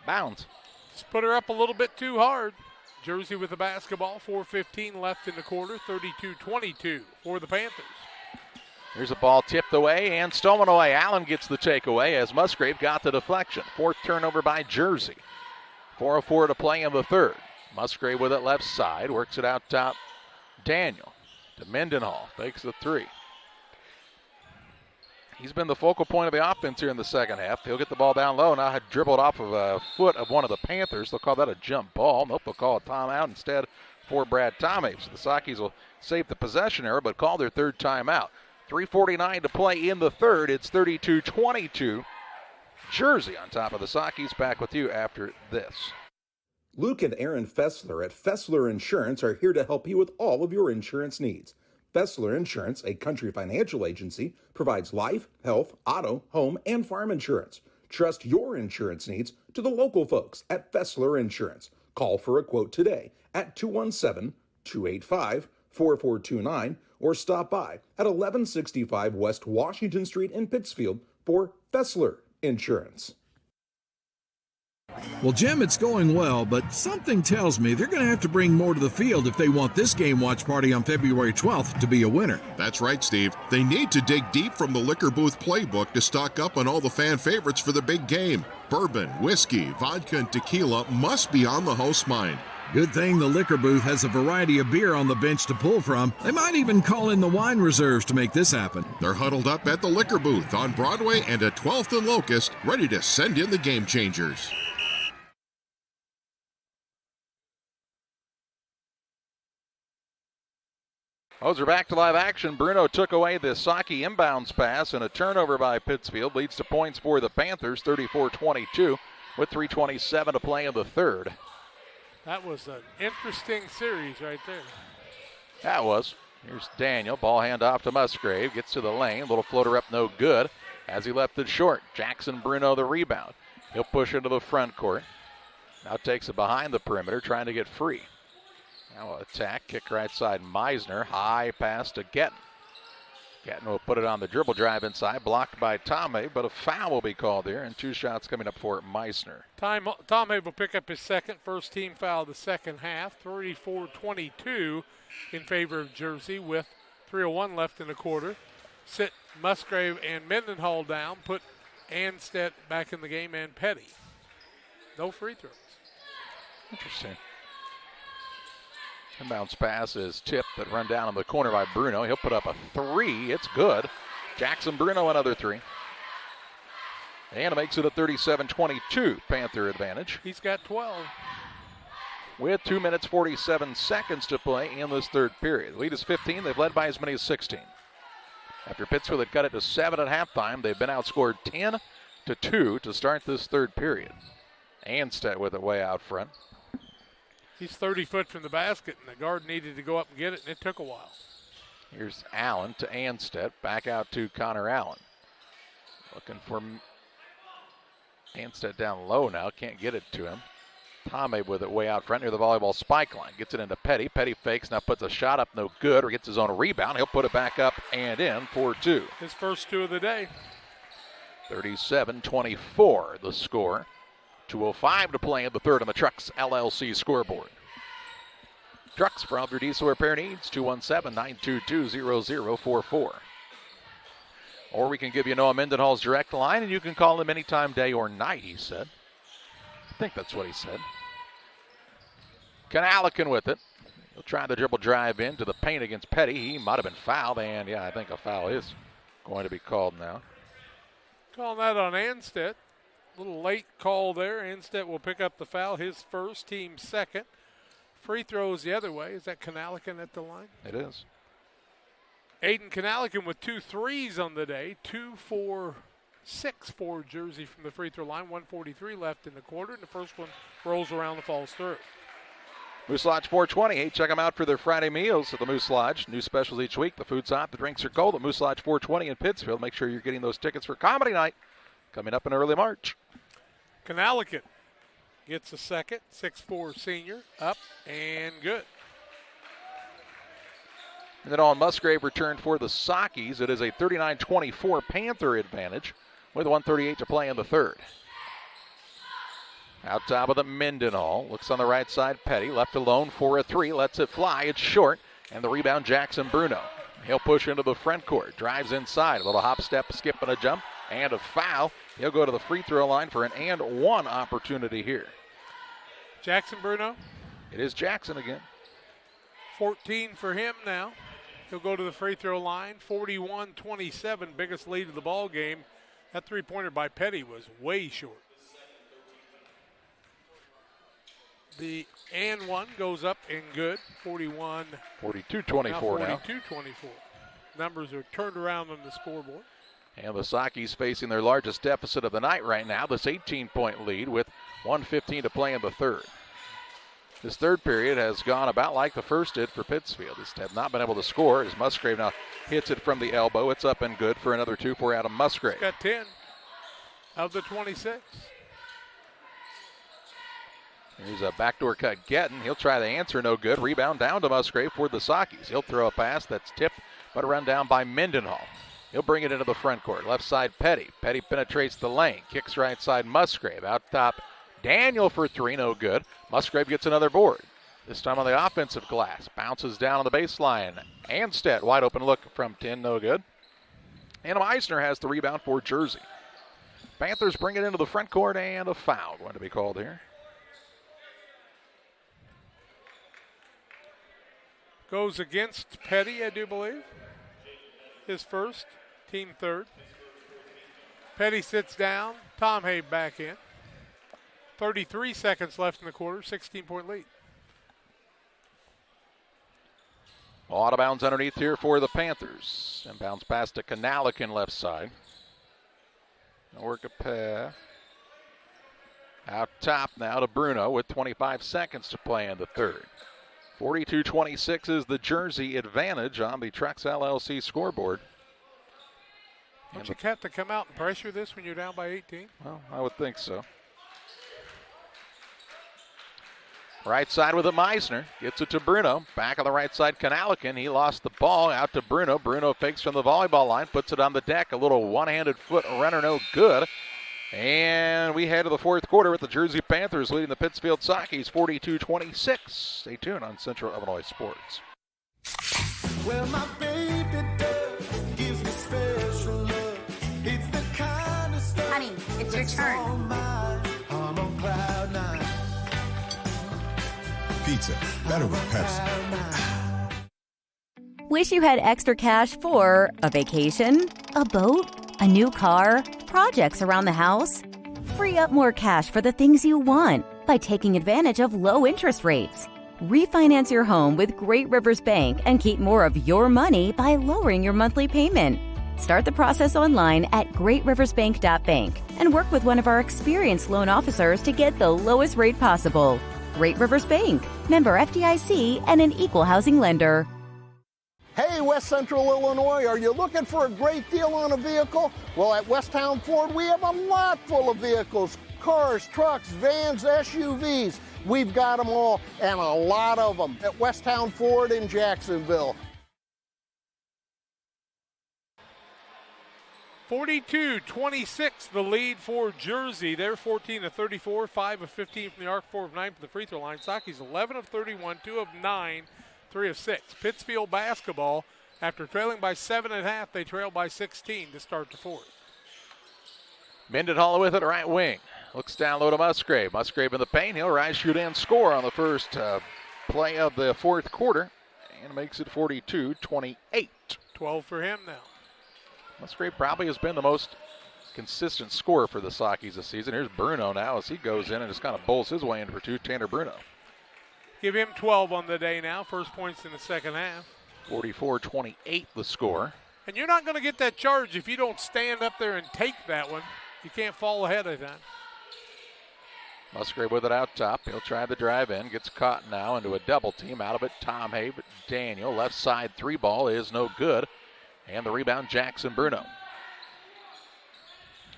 bounds. Just put her up a little bit too hard. Jersey with the basketball, 4:15 left in the quarter, 32-22 for the Panthers. Here's a ball tipped away and stolen away. Allen gets the takeaway as Musgrave got the deflection. 4th turnover by Jersey. 4:04 to play in the third. Musgrave with it left side, works it out top. Daniel to Mendenhall, fakes the 3. He's been the focal point of the offense here in the second half. He'll get the ball down low. Now had dribbled off of a foot of one of the Panthers. They'll call that a jump ball. Nope, they'll call a timeout instead for Brad Tomei. So the Sockies will save the possession error, but call their third timeout. 3:49 to play in the third. It's 32-22. Jersey on top of the Sockies. Back with you after this. Luke and Aaron Fessler at Fessler Insurance are here to help you with all of your insurance needs. Fessler Insurance, a Country Financial agency, provides life, health, auto, home, and farm insurance. Trust your insurance needs to the local folks at Fessler Insurance. Call for a quote today at 217-285-4429 or stop by at 1165 West Washington Street in Pittsfield for Fessler Insurance. Well, Jim, it's going well, but something tells me they're going to have to bring more to the field if they want this game watch party on February 12th to be a winner. That's right, Steve. They need to dig deep from the liquor booth playbook to stock up on all the fan favorites for the big game. Bourbon, whiskey, vodka, and tequila must be on the host mind. Good thing the liquor booth has a variety of beer on the bench to pull from. They might even call in the wine reserves to make this happen. They're huddled up at the liquor booth on Broadway and at 12th and Locust, ready to send in the game changers. Those are back to live action. Bruno took away the Saki inbounds pass, and a turnover by Pittsfield leads to points for the Panthers, 34-22, with 3:27 to play in the third. That was an interesting series right there. That was. Here's Daniel. Ball hand off to Musgrave. Gets to the lane. Little floater up, no good. As he left it short. Jackson Bruno the rebound. He'll push into the front court. Now takes it behind the perimeter, trying to get free. Now attack. Kick right side. Meisner. High pass to Gettin. Gettin will put it on the dribble drive inside. Blocked by Tomei, but a foul will be called here, and 2 shots coming up for Meisner. Tomei will pick up his first team foul of the second half. 34-22 in favor of Jersey with 3:01 left in the quarter. Sit Musgrave and Mendenhall down. Put Anstead back in the game and Petty. No free throws. Interesting. Inbounds pass is tipped but run down in the corner by Bruno. He'll put up a 3. It's good. Jackson Bruno another 3. And it makes it a 37-22 Panther advantage. He's got 12. With 2 minutes 47 seconds to play in this third period. The lead is 15. They've led by as many as 16. After Pittsfield had cut it to 7 at halftime, they've been outscored 10-2 to start this third period. Anstead with it way out front. He's 30 foot from the basket, and the guard needed to go up and get it, and it took a while. Here's Allen to Anstead. Back out to Connor Allen. Looking for Anstead down low now. Can't get it to him. Tomei with it way out front near the volleyball spike line. Gets it into Petty. Petty fakes, now puts a shot up, no good, or gets his own rebound. He'll put it back up and in for 2. His first 2 of the day. 37-24 the score. 2:05 to play in the third on the Trucks LLC scoreboard. Trucks for all your diesel repair needs, 217-922-0044. Or we can give you Noah Mendenhall's direct line, and you can call him anytime, day or night, he said. I think that's what he said. Kanalikin with it. He'll try the dribble drive into the paint against Petty. He might have been fouled, and yeah, I think a foul is going to be called now. Calling that on Anstead. Little late call there. Anstead will pick up the foul, his first, team second. Free throws the other way. Is that Kanalikin at the line? It is. Aiden Kanalikin with 2 threes on the day. 2 for 6 for Jersey from the free throw line. 1:43 left in the quarter, and the first one rolls around and falls through. Moose Lodge 420. Hey, check them out for their Friday meals at the Moose Lodge. New specials each week. The food's hot, the drinks are cold at Moose Lodge 420 in Pittsfield. Make sure you're getting those tickets for Comedy Night coming up in early March. Kanalikin gets a second, 6'4" senior, up and good. And then on Musgrave returned for the Sockies. It is a 39-24 Panther advantage with 1:38 to play in the third. Out top of the Mendenhall. Looks on the right side, Petty. Left alone for a 3. Lets it fly. It's short. And the rebound, Jackson Bruno. He'll push into the front court. Drives inside. A little hop, step, skip, and a jump. And a foul. He'll go to the free throw line for an and one opportunity here. Jackson Bruno. It is Jackson again. 14 for him now. He'll go to the free throw line. 41-27, biggest lead of the ball game. That three-pointer by Petty was way short. The and one goes up and good. 42-24 now. 42-24. Numbers are turned around on the scoreboard. And the Sockies facing their largest deficit of the night right now, this 18-point lead with 1:15 to play in the third. This third period has gone about like the first did for Pittsfield. They have not been able to score as Musgrave now hits it from the elbow. It's up and good for another 2 for Adam Musgrave. He's got 10 of the 26. Here's a backdoor cut Gettin. He'll try the answer, no good. Rebound down to Musgrave for the Sockies. He'll throw a pass that's tipped, but a run down by Mendenhall. He'll bring it into the front court. Left side, Petty. Petty penetrates the lane. Kicks right side, Musgrave. Out top, Daniel for 3, no good. Musgrave gets another board. This time on the offensive glass. Bounces down on the baseline. Anstead, wide open look from 10, no good. And Meisner has the rebound for Jersey. Panthers bring it into the front court, and a foul going to be called here. Goes against Petty, I do believe. His first, team third. Petty sits down. Tom Hay back in. 33 seconds left in the quarter, 16-point lead. Out of bounds underneath here for the Panthers. Inbounds pass to Kanalikin left side. Work a pass. Out top now to Bruno with 25 seconds to play in the third. 42-26 is the Jersey advantage on the Trucks LLC scoreboard. Don't you have to come out and pressure this when you're down by 18? Well, I would think so. Right side with it, Meisner. Gets it to Bruno. Back on the right side, Kanalikin. He lost the ball out to Bruno. Bruno fakes from the volleyball line, puts it on the deck. A little one-handed foot runner, no good. And we head to the fourth quarter with the Jersey Panthers leading the Pittsfield Sockies 42-26. Stay tuned on Central Illinois Sports. Well, my baby does gives me special love. It's the kind of stuff. Honey, it's your turn. I'm on cloud nine. Pizza, better with Pepsi. Wish you had extra cash for a vacation, a boat, a new car, projects around the house? Free up more cash for the things you want by taking advantage of low interest rates. Refinance your home with Great Rivers Bank and keep more of your money by lowering your monthly payment. Start the process online at greatriversbank.bank and work with one of our experienced loan officers to get the lowest rate possible. Great Rivers Bank, member FDIC, and an equal housing lender. Hey, West Central Illinois, are you looking for a great deal on a vehicle? Well, at Westtown Ford, we have a lot full of vehicles. Cars, trucks, vans, SUVs. We've got them all, and a lot of them at Westtown Ford in Jacksonville. 42-26, the lead for Jersey. They're 14 of 34, 5 of 15 from the arc, 4 of 9 from the free throw line. Sockies 11 of 31, 2 of 9, 3 of 6. Pittsfield basketball, after trailing by 7.5, they trail by 16 to start the fourth. Mendenhall with it, right wing. Looks down low to Musgrave. Musgrave in the paint. He'll rise, shoot, and score on the first play of the fourth quarter. And makes it 42-28. 12 for him now. Musgrave probably has been the most consistent scorer for the Sockies this season. Here's Bruno now as he goes in and just kind of bowls his way in for 2. Tanner Bruno. Give him 12 on the day now. First points in the second half. 44-28 the score. And you're not going to get that charge if you don't stand up there and take that one. You can't fall ahead of time. Musgrave with it out top. He'll try the drive in. Gets caught now into a double team. Out of it, Tom Hay, but Daniel. Left side 3 ball is no good. And the rebound, Jackson Bruno.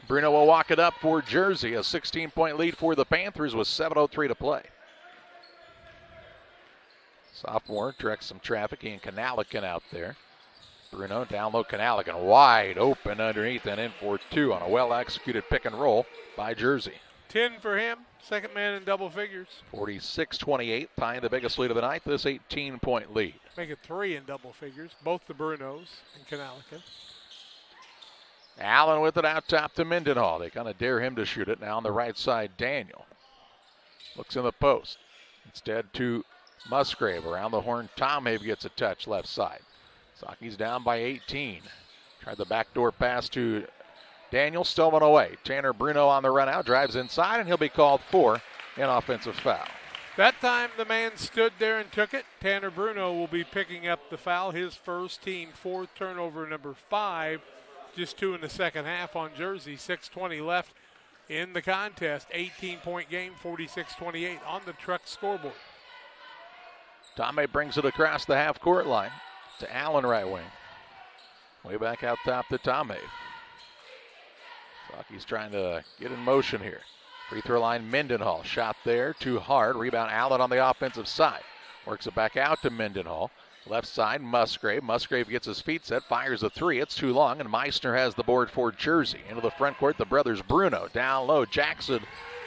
Bruno will walk it up for Jersey. A 16-point lead for the Panthers with 7:03 to play. Sophomore directs some traffic. He and Kanalikin out there. Bruno down low, Kanalikin wide open underneath and in for 2 on a well-executed pick and roll by Jersey. 10 for him, second man in double figures. 46-28, tying the biggest lead of the night, this 18-point lead. Make it 3 in double figures, both the Brunos and Kanalikin. Allen with it out top to Mendenhall. They kind of dare him to shoot it. Now on the right side, Daniel. Looks in the post. Instead to Musgrave. Around the horn, Tom Hay gets a touch left side. Sockies down by 18. Tried the backdoor pass to Daniel, stolen away. Tanner Bruno on the run out, drives inside, and he'll be called for an offensive foul. That time the man stood there and took it. Tanner Bruno will be picking up the foul, his first, team fourth, turnover number 5. just 2 in the second half on Jersey. 6:20 left in the contest. 18-point game, 46-28 on the Truck scoreboard. Tomei brings it across the half-court line to Allen, right wing. Way back out top to Tomei. Saki's trying to get in motion here. Free throw line, Mendenhall. Shot there, too hard. Rebound, Allen on the offensive side. Works it back out to Mendenhall. Left side, Musgrave. Musgrave gets his feet set, fires a three. It's too long, and Meissner has the board for Jersey. Into the front court, the brothers Bruno. Down low, Jackson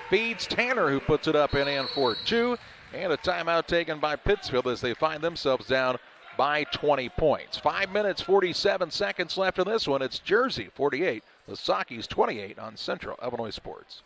feeds Tanner, who puts it up and in for two. And a timeout taken by Pittsfield as they find themselves down by 20 points. 5 minutes, 47 seconds left in this one. It's Jersey 48, the Sakis 28 on Central Illinois Sports.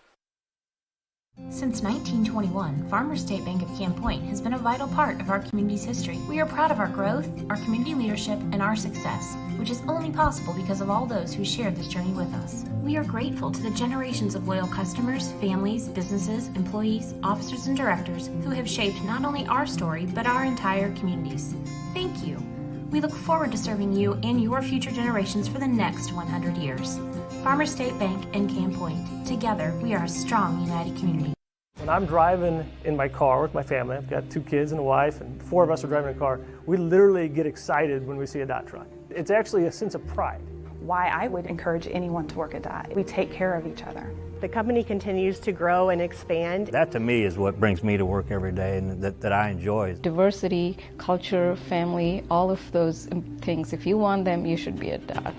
Since 1921, Farmers State Bank of Camp Point has been a vital part of our community's history. We are proud of our growth, our community leadership, and our success, which is only possible because of all those who shared this journey with us. We are grateful to the generations of loyal customers, families, businesses, employees, officers, and directors who have shaped not only our story, but our entire communities. Thank you. We look forward to serving you and your future generations for the next 100 years. Farmers State Bank and Camp Point. Together, we are a strong, united community. When I'm driving in my car with my family, I've got 2 kids and a wife, and 4 of us are driving a car, we literally get excited when we see a DOT truck. It's actually a sense of pride. Why I would encourage anyone to work at DOT. We take care of each other. The company continues to grow and expand. That to me is what brings me to work every day and that I enjoy. Diversity, culture, family, all of those things, if you want them, you should be at DOT.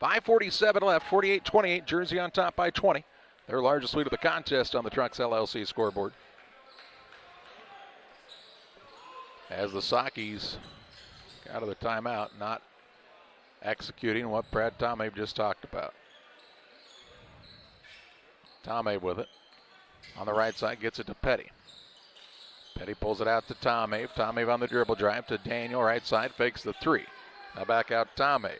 .547 left, 48-28, Jersey on top by 20. Their largest lead of the contest on the Trucks LLC scoreboard. As the Sakis out of the timeout, not executing what Brad Tomei just talked about. Tomei with it. On the right side, gets it to Petty. Petty pulls it out to Tomei. Tomei on the dribble drive to Daniel, right side, fakes the three. Now back out Tomei.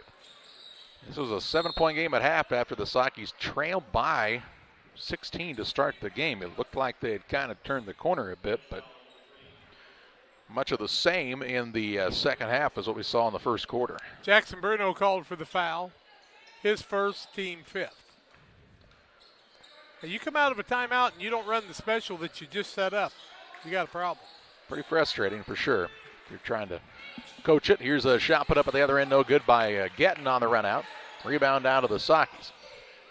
This was a 7-point game at half after the Sakis trailed by 16 to start the game. It looked like they had kind of turned the corner a bit, but much of the same in the second half as what we saw in the first quarter. Jackson Bruno called for the foul. His first, team fifth. And you come out of a timeout and you don't run the special that you just set up, you got a problem. Pretty frustrating for sure. You're trying to coach it. Here's a shot put up at the other end, no good by Gettin on the run out. Rebound down to the Sakis.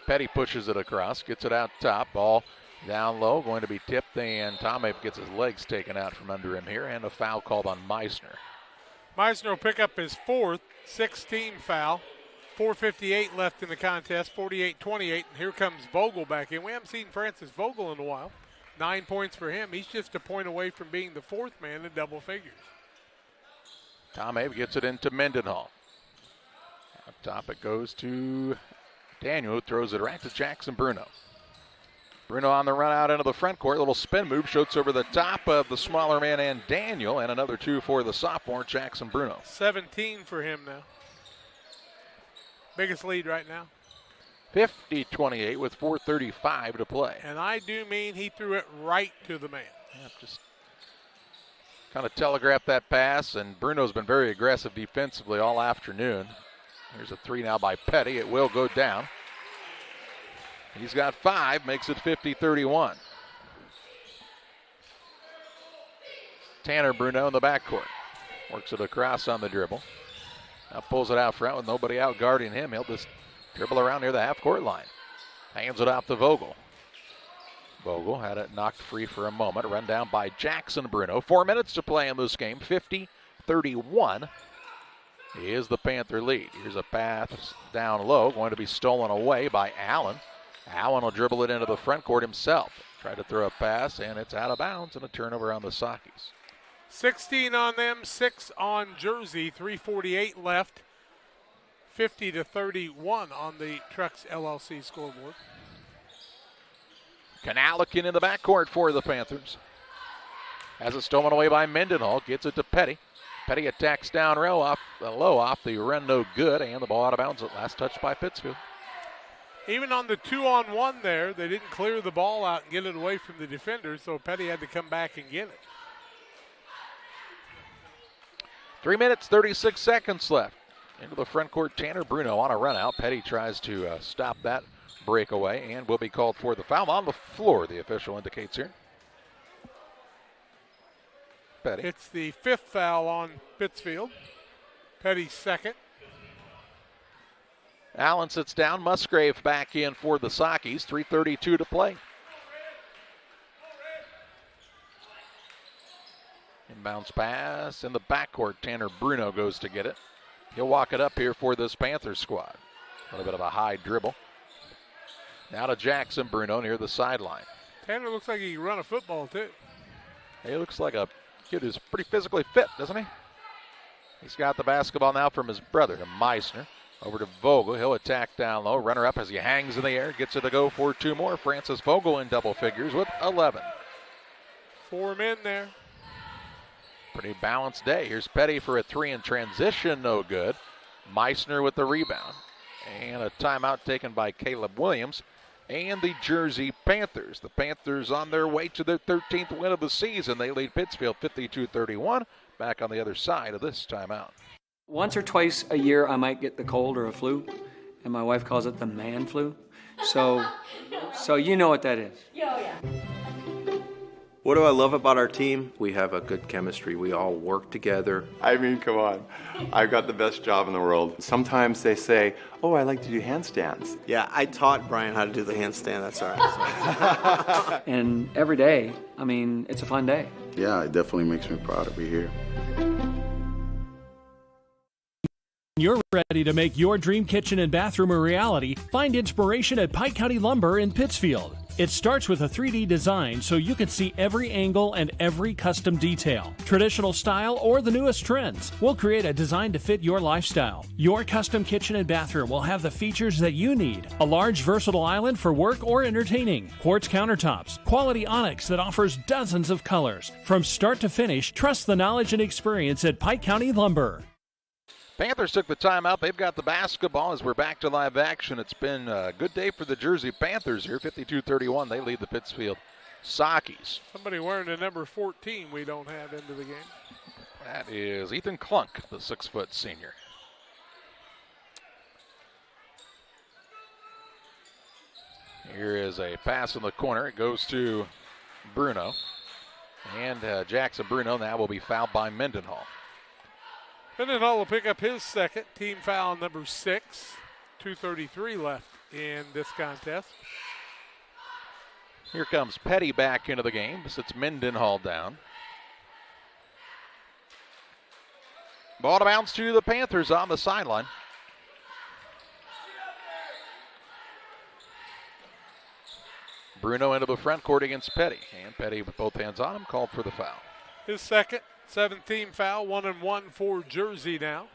Petty pushes it across, gets it out top. Ball down low, going to be tipped, and Tomei gets his legs taken out from under him here, and a foul called on Meissner. Meissner will pick up his fourth, 16 foul. 4:58 left in the contest, 48-28, and here comes Vogel back in. We haven't seen Francis Vogel in a while. 9 points for him. He's just a point away from being the fourth man in double figures. Tomei gets it into Mendenhall. Up top it goes to Daniel, who throws it right to Jackson Bruno. Bruno on the run out into the front court. Little spin move, shoots over the top of the smaller man and Daniel, and another 2 for the sophomore, Jackson Bruno. 17 for him now. Biggest lead right now. 50-28 with 4:35 to play. And I do mean he threw it right to the man. Yeah, just kind of telegraphed that pass, and Bruno's been very aggressive defensively all afternoon. Here's a three now by Petty. It will go down. He's got 5, makes it 50-31. Tanner Bruno in the backcourt. Works it across on the dribble. Now pulls it out front with nobody out guarding him. He'll just dribble around near the half-court line. Hands it off to Vogel. Vogel had it knocked free for a moment. Run down by Jackson Bruno. 4 minutes to play in this game. 50-31 is the Panther lead. Here's a pass down low. Going to be stolen away by Allen. Allen will dribble it into the front court himself. Try to throw a pass, and it's out of bounds, and a turnover on the Sakis. 16 on them, 6 on Jersey. 3:48 left. 50-31 on the Trucks LLC scoreboard. Kanalikin in the backcourt for the Panthers. Has it stolen away by Mendenhall. Gets it to Petty. Petty attacks down low off the run, no good, and the ball out of bounds at last touch by Pittsfield. Even on the 2-on-1 there, they didn't clear the ball out and get it away from the defender, so Petty had to come back and get it. 3 minutes, 36 seconds left. Into the front court, Tanner Bruno on a run out. Petty tries to stop that breakaway and will be called for the foul on the floor, the official indicates here. Petty. It's the 5th foul on Pittsfield. Petty's second. Allen sits down. Musgrave back in for the Sockies. 3:32 to play. Inbounds pass in the backcourt. Tanner Bruno goes to get it. He'll walk it up here for this Panthers squad. A little bit of a high dribble. Now to Jackson Bruno near the sideline. Tanner looks like he can run a football too. He looks like a kid who's pretty physically fit, doesn't he? He's got the basketball now from his brother to Meissner. Over to Vogel. He'll attack down low. Runner up as he hangs in the air. Gets it to go for 2 more. Francis Vogel in double figures with 11. 4 men there. Pretty balanced day. Here's Petty for a 3 in transition. No good. Meissner with the rebound. And a timeout taken by Caleb Williams and the Jersey Panthers. The Panthers on their way to their 13th win of the season. They lead Pittsfield 52-31. Back on the other side of this timeout. Once or twice a year, I might get the cold or a flu, and my wife calls it the man flu. So you know what that is. Yeah. What do I love about our team? We have a good chemistry. We all work together. I mean, come on. I've got the best job in the world. Sometimes they say, oh, I like to do handstands. Yeah, I taught Brian how to do the handstand. That's all right. And every day, I mean, it's a fun day. Yeah, it definitely makes me proud to be here. You're ready to make your dream kitchen and bathroom a reality. Find inspiration at Pike County Lumber in Pittsfield. It starts with a 3D design so you can see every angle and every custom detail. Traditional style or the newest trends. We'll create a design to fit your lifestyle. Your custom kitchen and bathroom will have the features that you need. A large versatile island for work or entertaining. Quartz countertops. Quality onyx that offers dozens of colors. From start to finish, trust the knowledge and experience at Pike County Lumber. Panthers took the timeout. They've got the basketball as we're back to live action. It's been a good day for the Jersey Panthers here. 52-31. They lead the Pittsfield Sockies. Somebody wearing the number 14 we don't have into the game. That is Ethan Klunk, the 6-foot senior. Here is a pass in the corner. It goes to Bruno. And Jackson Bruno now will be fouled by Mendenhall. Mendenhall will pick up his second, team foul number 6. 2:33 left in this contest. Here comes Petty back into the game. Sits Mendenhall down. Ball to bounce to the Panthers on the sideline. Bruno into the front court against Petty. And Petty with both hands on him called for the foul. His second. 7th foul, 1-1 for Jersey now.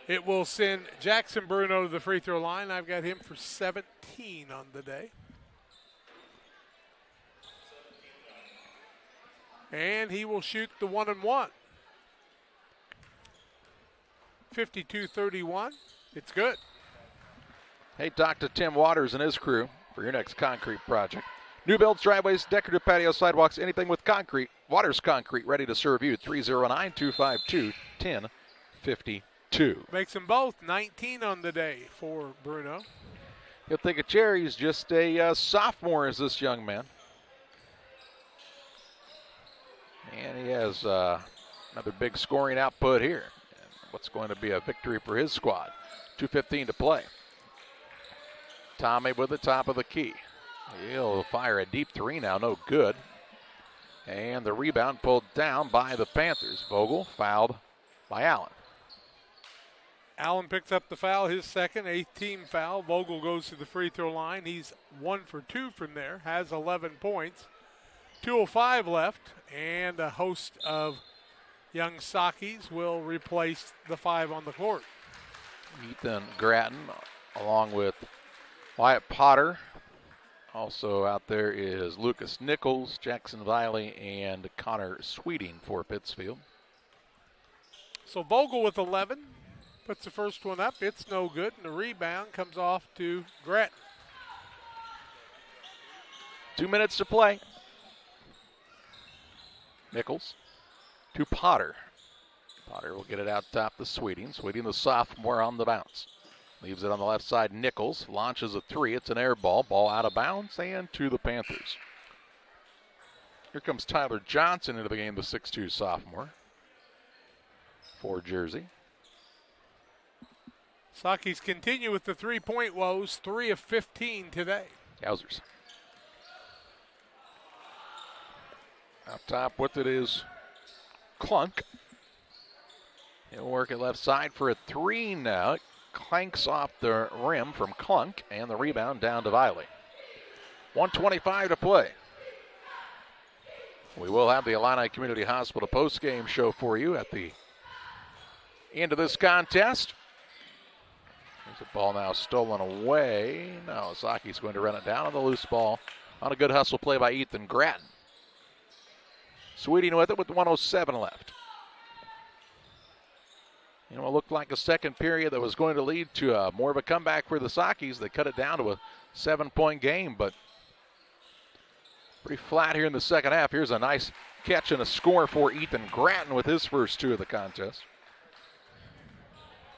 It will send Jackson Bruno to the free throw line. I've got him for 17 on the day. And he will shoot the 1-1. 52-31. It's good. Hey, talk to Tim Waters and his crew for your next concrete project. New builds, driveways, decorative patio, sidewalks, anything with concrete. Waters Concrete, ready to serve you. 309-252-1052. Makes them both 19 on the day for Bruno. You'll think of Cherry's just a sophomore as this young man. And he has another big scoring output here. And what's going to be a victory for his squad. 2:15 to play. Tommy with the top of the key. He'll fire a deep 3 now, no good. And the rebound pulled down by the Panthers. Vogel fouled by Allen. Allen picks up the foul, his second, 8th team foul. Vogel goes to the free throw line. He's 1 for 2 from there, has 11 points. 2:05 left, and a host of young Sockies will replace the 5 on the court. Ethan Gratton along with Wyatt Potter. Also out there is Lucas Nichols, Jackson Viley, and Connor Sweeting for Pittsfield. So Vogel with 11 puts the first one up. It's no good, and the rebound comes off to Gratton. 2 minutes to play. Nichols to Potter. Potter will get it out top to Sweeting. Sweeting, the sophomore, on the bounce. Leaves it on the left side. Nichols launches a three. It's an air ball. Ball out of bounds and to the Panthers. Here comes Tyler Johnson into the game, the 6'2 sophomore for Jersey. Sakis continue with the three-point woes, 3 of 15 today. Yowzers. Up top with it is Clunk. He'll work it left side for a three now. It clanks off the rim from Clunk, and the rebound down to Viley. 1:25 to play. We will have the Illini Community Hospital post-game show for you at the end of this contest. There's a ball now stolen away. No, Saki's going to run it down on the loose ball on a good hustle play by Ethan Gratton. Sweeting with it with 1:07 left. You know, it looked like a second period that was going to lead to more of a comeback for the Sakis. They cut it down to a 7-point game, but pretty flat here in the second half. Here's a nice catch and a score for Ethan Gratton with his first two of the contest.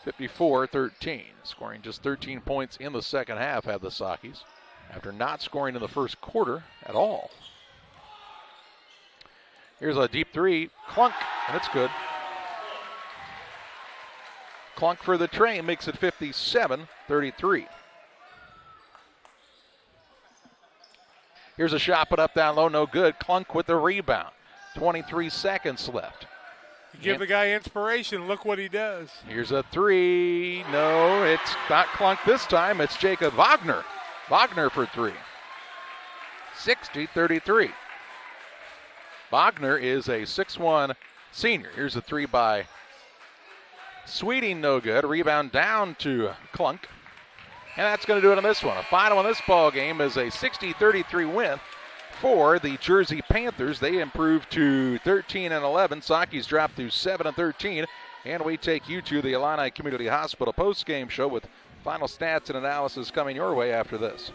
54-13, scoring just 13 points in the second half have the Sakis after not scoring in the first quarter at all. Here's a deep three, Clunk, and it's good. Clunk for the train makes it 57-33. Here's a shot put up down low, no good. Clunk with the rebound. 23 seconds left. You give the guy inspiration, look what he does. Here's a three. No, it's not Clunk this time. It's Jacob Wagner. Wagner for three. 60-33. Wagner is a 6'1 senior. Here's a three by Sweeting, no good. Rebound down to Clunk. And that's going to do it on this one. A final in this ball game is a 60-33 win for the Jersey Panthers. They improved to 13-11. Saki's dropped to 7-13. And we take you to the Illini Community Hospital post-game show with final stats and analysis coming your way after this.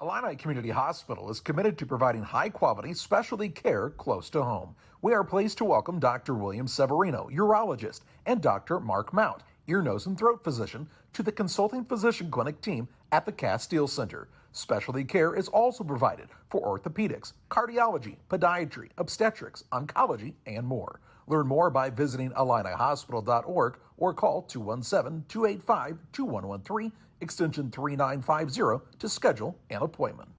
Illini Community Hospital is committed to providing high-quality specialty care close to home. We are pleased to welcome Dr. William Severino, urologist, and Dr. Mark Mount, ear, nose, and throat physician, to the consulting physician clinic team at the Castile Center. Specialty care is also provided for orthopedics, cardiology, podiatry, obstetrics, oncology, and more. Learn more by visiting IlliniHospital.org or call 217-285-2113, extension 3950 to schedule an appointment.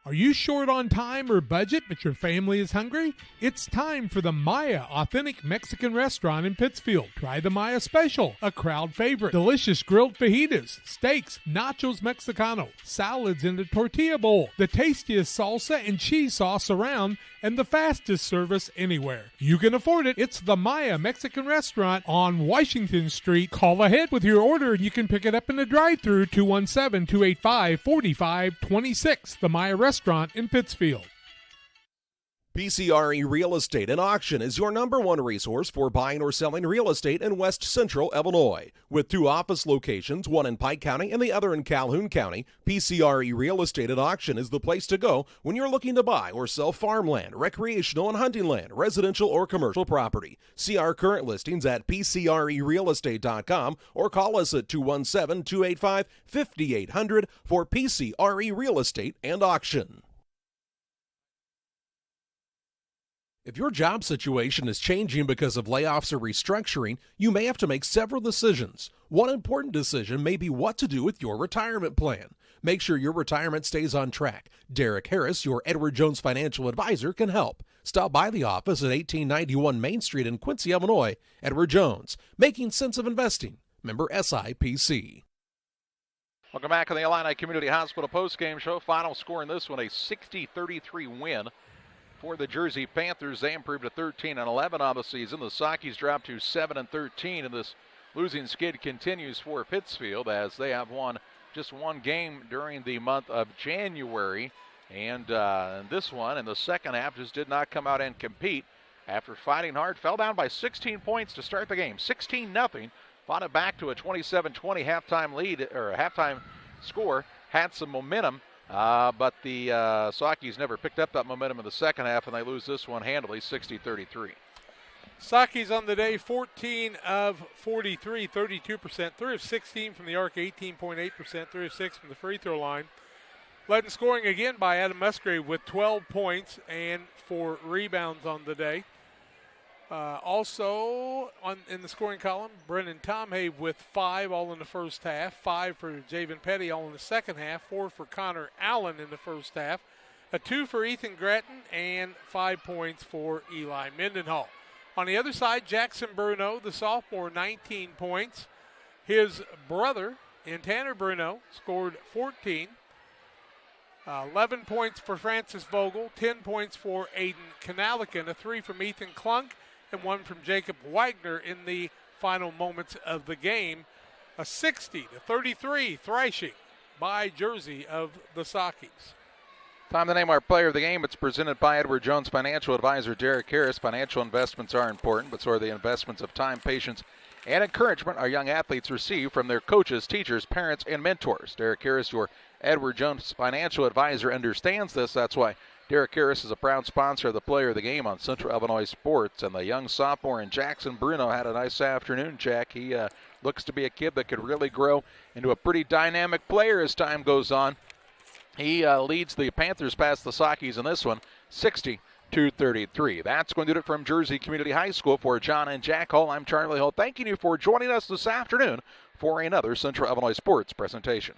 Are you short on time or budget, but your family is hungry? It's time for the Maya Authentic Mexican Restaurant in Pittsfield. Try the Maya Special, a crowd favorite. Delicious grilled fajitas, steaks, nachos Mexicano, salads in a tortilla bowl, the tastiest salsa and cheese sauce around, and the fastest service anywhere. You can afford it. It's the Maya Mexican Restaurant on Washington Street. Call ahead with your order and you can pick it up in the drive-thru, 217-285-4526. The Maya Restaurant in Pittsfield. PCRE Real Estate and Auction is your #1 resource for buying or selling real estate in West Central Illinois. With 2 office locations, one in Pike County and the other in Calhoun County, PCRE Real Estate and Auction is the place to go when you're looking to buy or sell farmland, recreational and hunting land, residential or commercial property. See our current listings at PCRERealestate.com or call us at 217-285-5800 for PCRE Real Estate and Auction. If your job situation is changing because of layoffs or restructuring, you may have to make several decisions. One important decision may be what to do with your retirement plan. Make sure your retirement stays on track. Derek Harris, your Edward Jones financial advisor, can help. Stop by the office at 1891 Main Street in Quincy, Illinois. Edward Jones, making sense of investing. Member SIPC. Welcome back to the Illini Community Hospital postgame show. Final score in this one, a 60-33 win for the Jersey Panthers. They improved to 13-11 on the season. The Sakis dropped to 7-13, and this losing skid continues for Pittsfield as they have won just one game during the month of January. And this one in the second half just did not come out and compete. After fighting hard, fell down by 16 points to start the game, 16-0. Fought it back to a 27-20 halftime lead, or halftime score. Had some momentum. But the Sakis never picked up that momentum in the second half, and they lose this one handily, 60-33. Saki's on the day, 14 of 43, 32%, 3 of 16 from the arc, 18.8%, 3 of 6 from the free throw line. Led in scoring again by Adam Musgrave with 12 points and 4 rebounds on the day. Also in the scoring column, Brennan Tomhave with 5 all in the first half, 5 for Javen Petty all in the second half, 4 for Connor Allen in the first half, a 2 for Ethan Gratton, and 5 points for Eli Mendenhall. On the other side, Jackson Bruno, the sophomore, 19 points. His brother, Tanner Bruno, scored 14. 11 points for Francis Vogel, 10 points for Aiden Kanalikan, a 3 from Ethan Klunk, and 1 from Jacob Wagner in the final moments of the game. A 60-33 thrashing by Jersey of the Sakis. Time to name our player of the game. It's presented by Edward Jones Financial Advisor Derek Harris. Financial investments are important, but so are the investments of time, patience, and encouragement our young athletes receive from their coaches, teachers, parents, and mentors. Derek Harris, your Edward Jones Financial Advisor, understands this. That's why Derek Harris is a proud sponsor of the player of the game on Central Illinois Sports. And the young sophomore in Jackson Bruno had a nice afternoon, Jack. He looks to be a kid that could really grow into a pretty dynamic player as time goes on. He leads the Panthers past the Sakis in this one, 60-33. That's going to do it from Jersey Community High School. For John and Jack Hall, I'm Charlie Hall, thanking you for joining us this afternoon for another Central Illinois Sports presentation.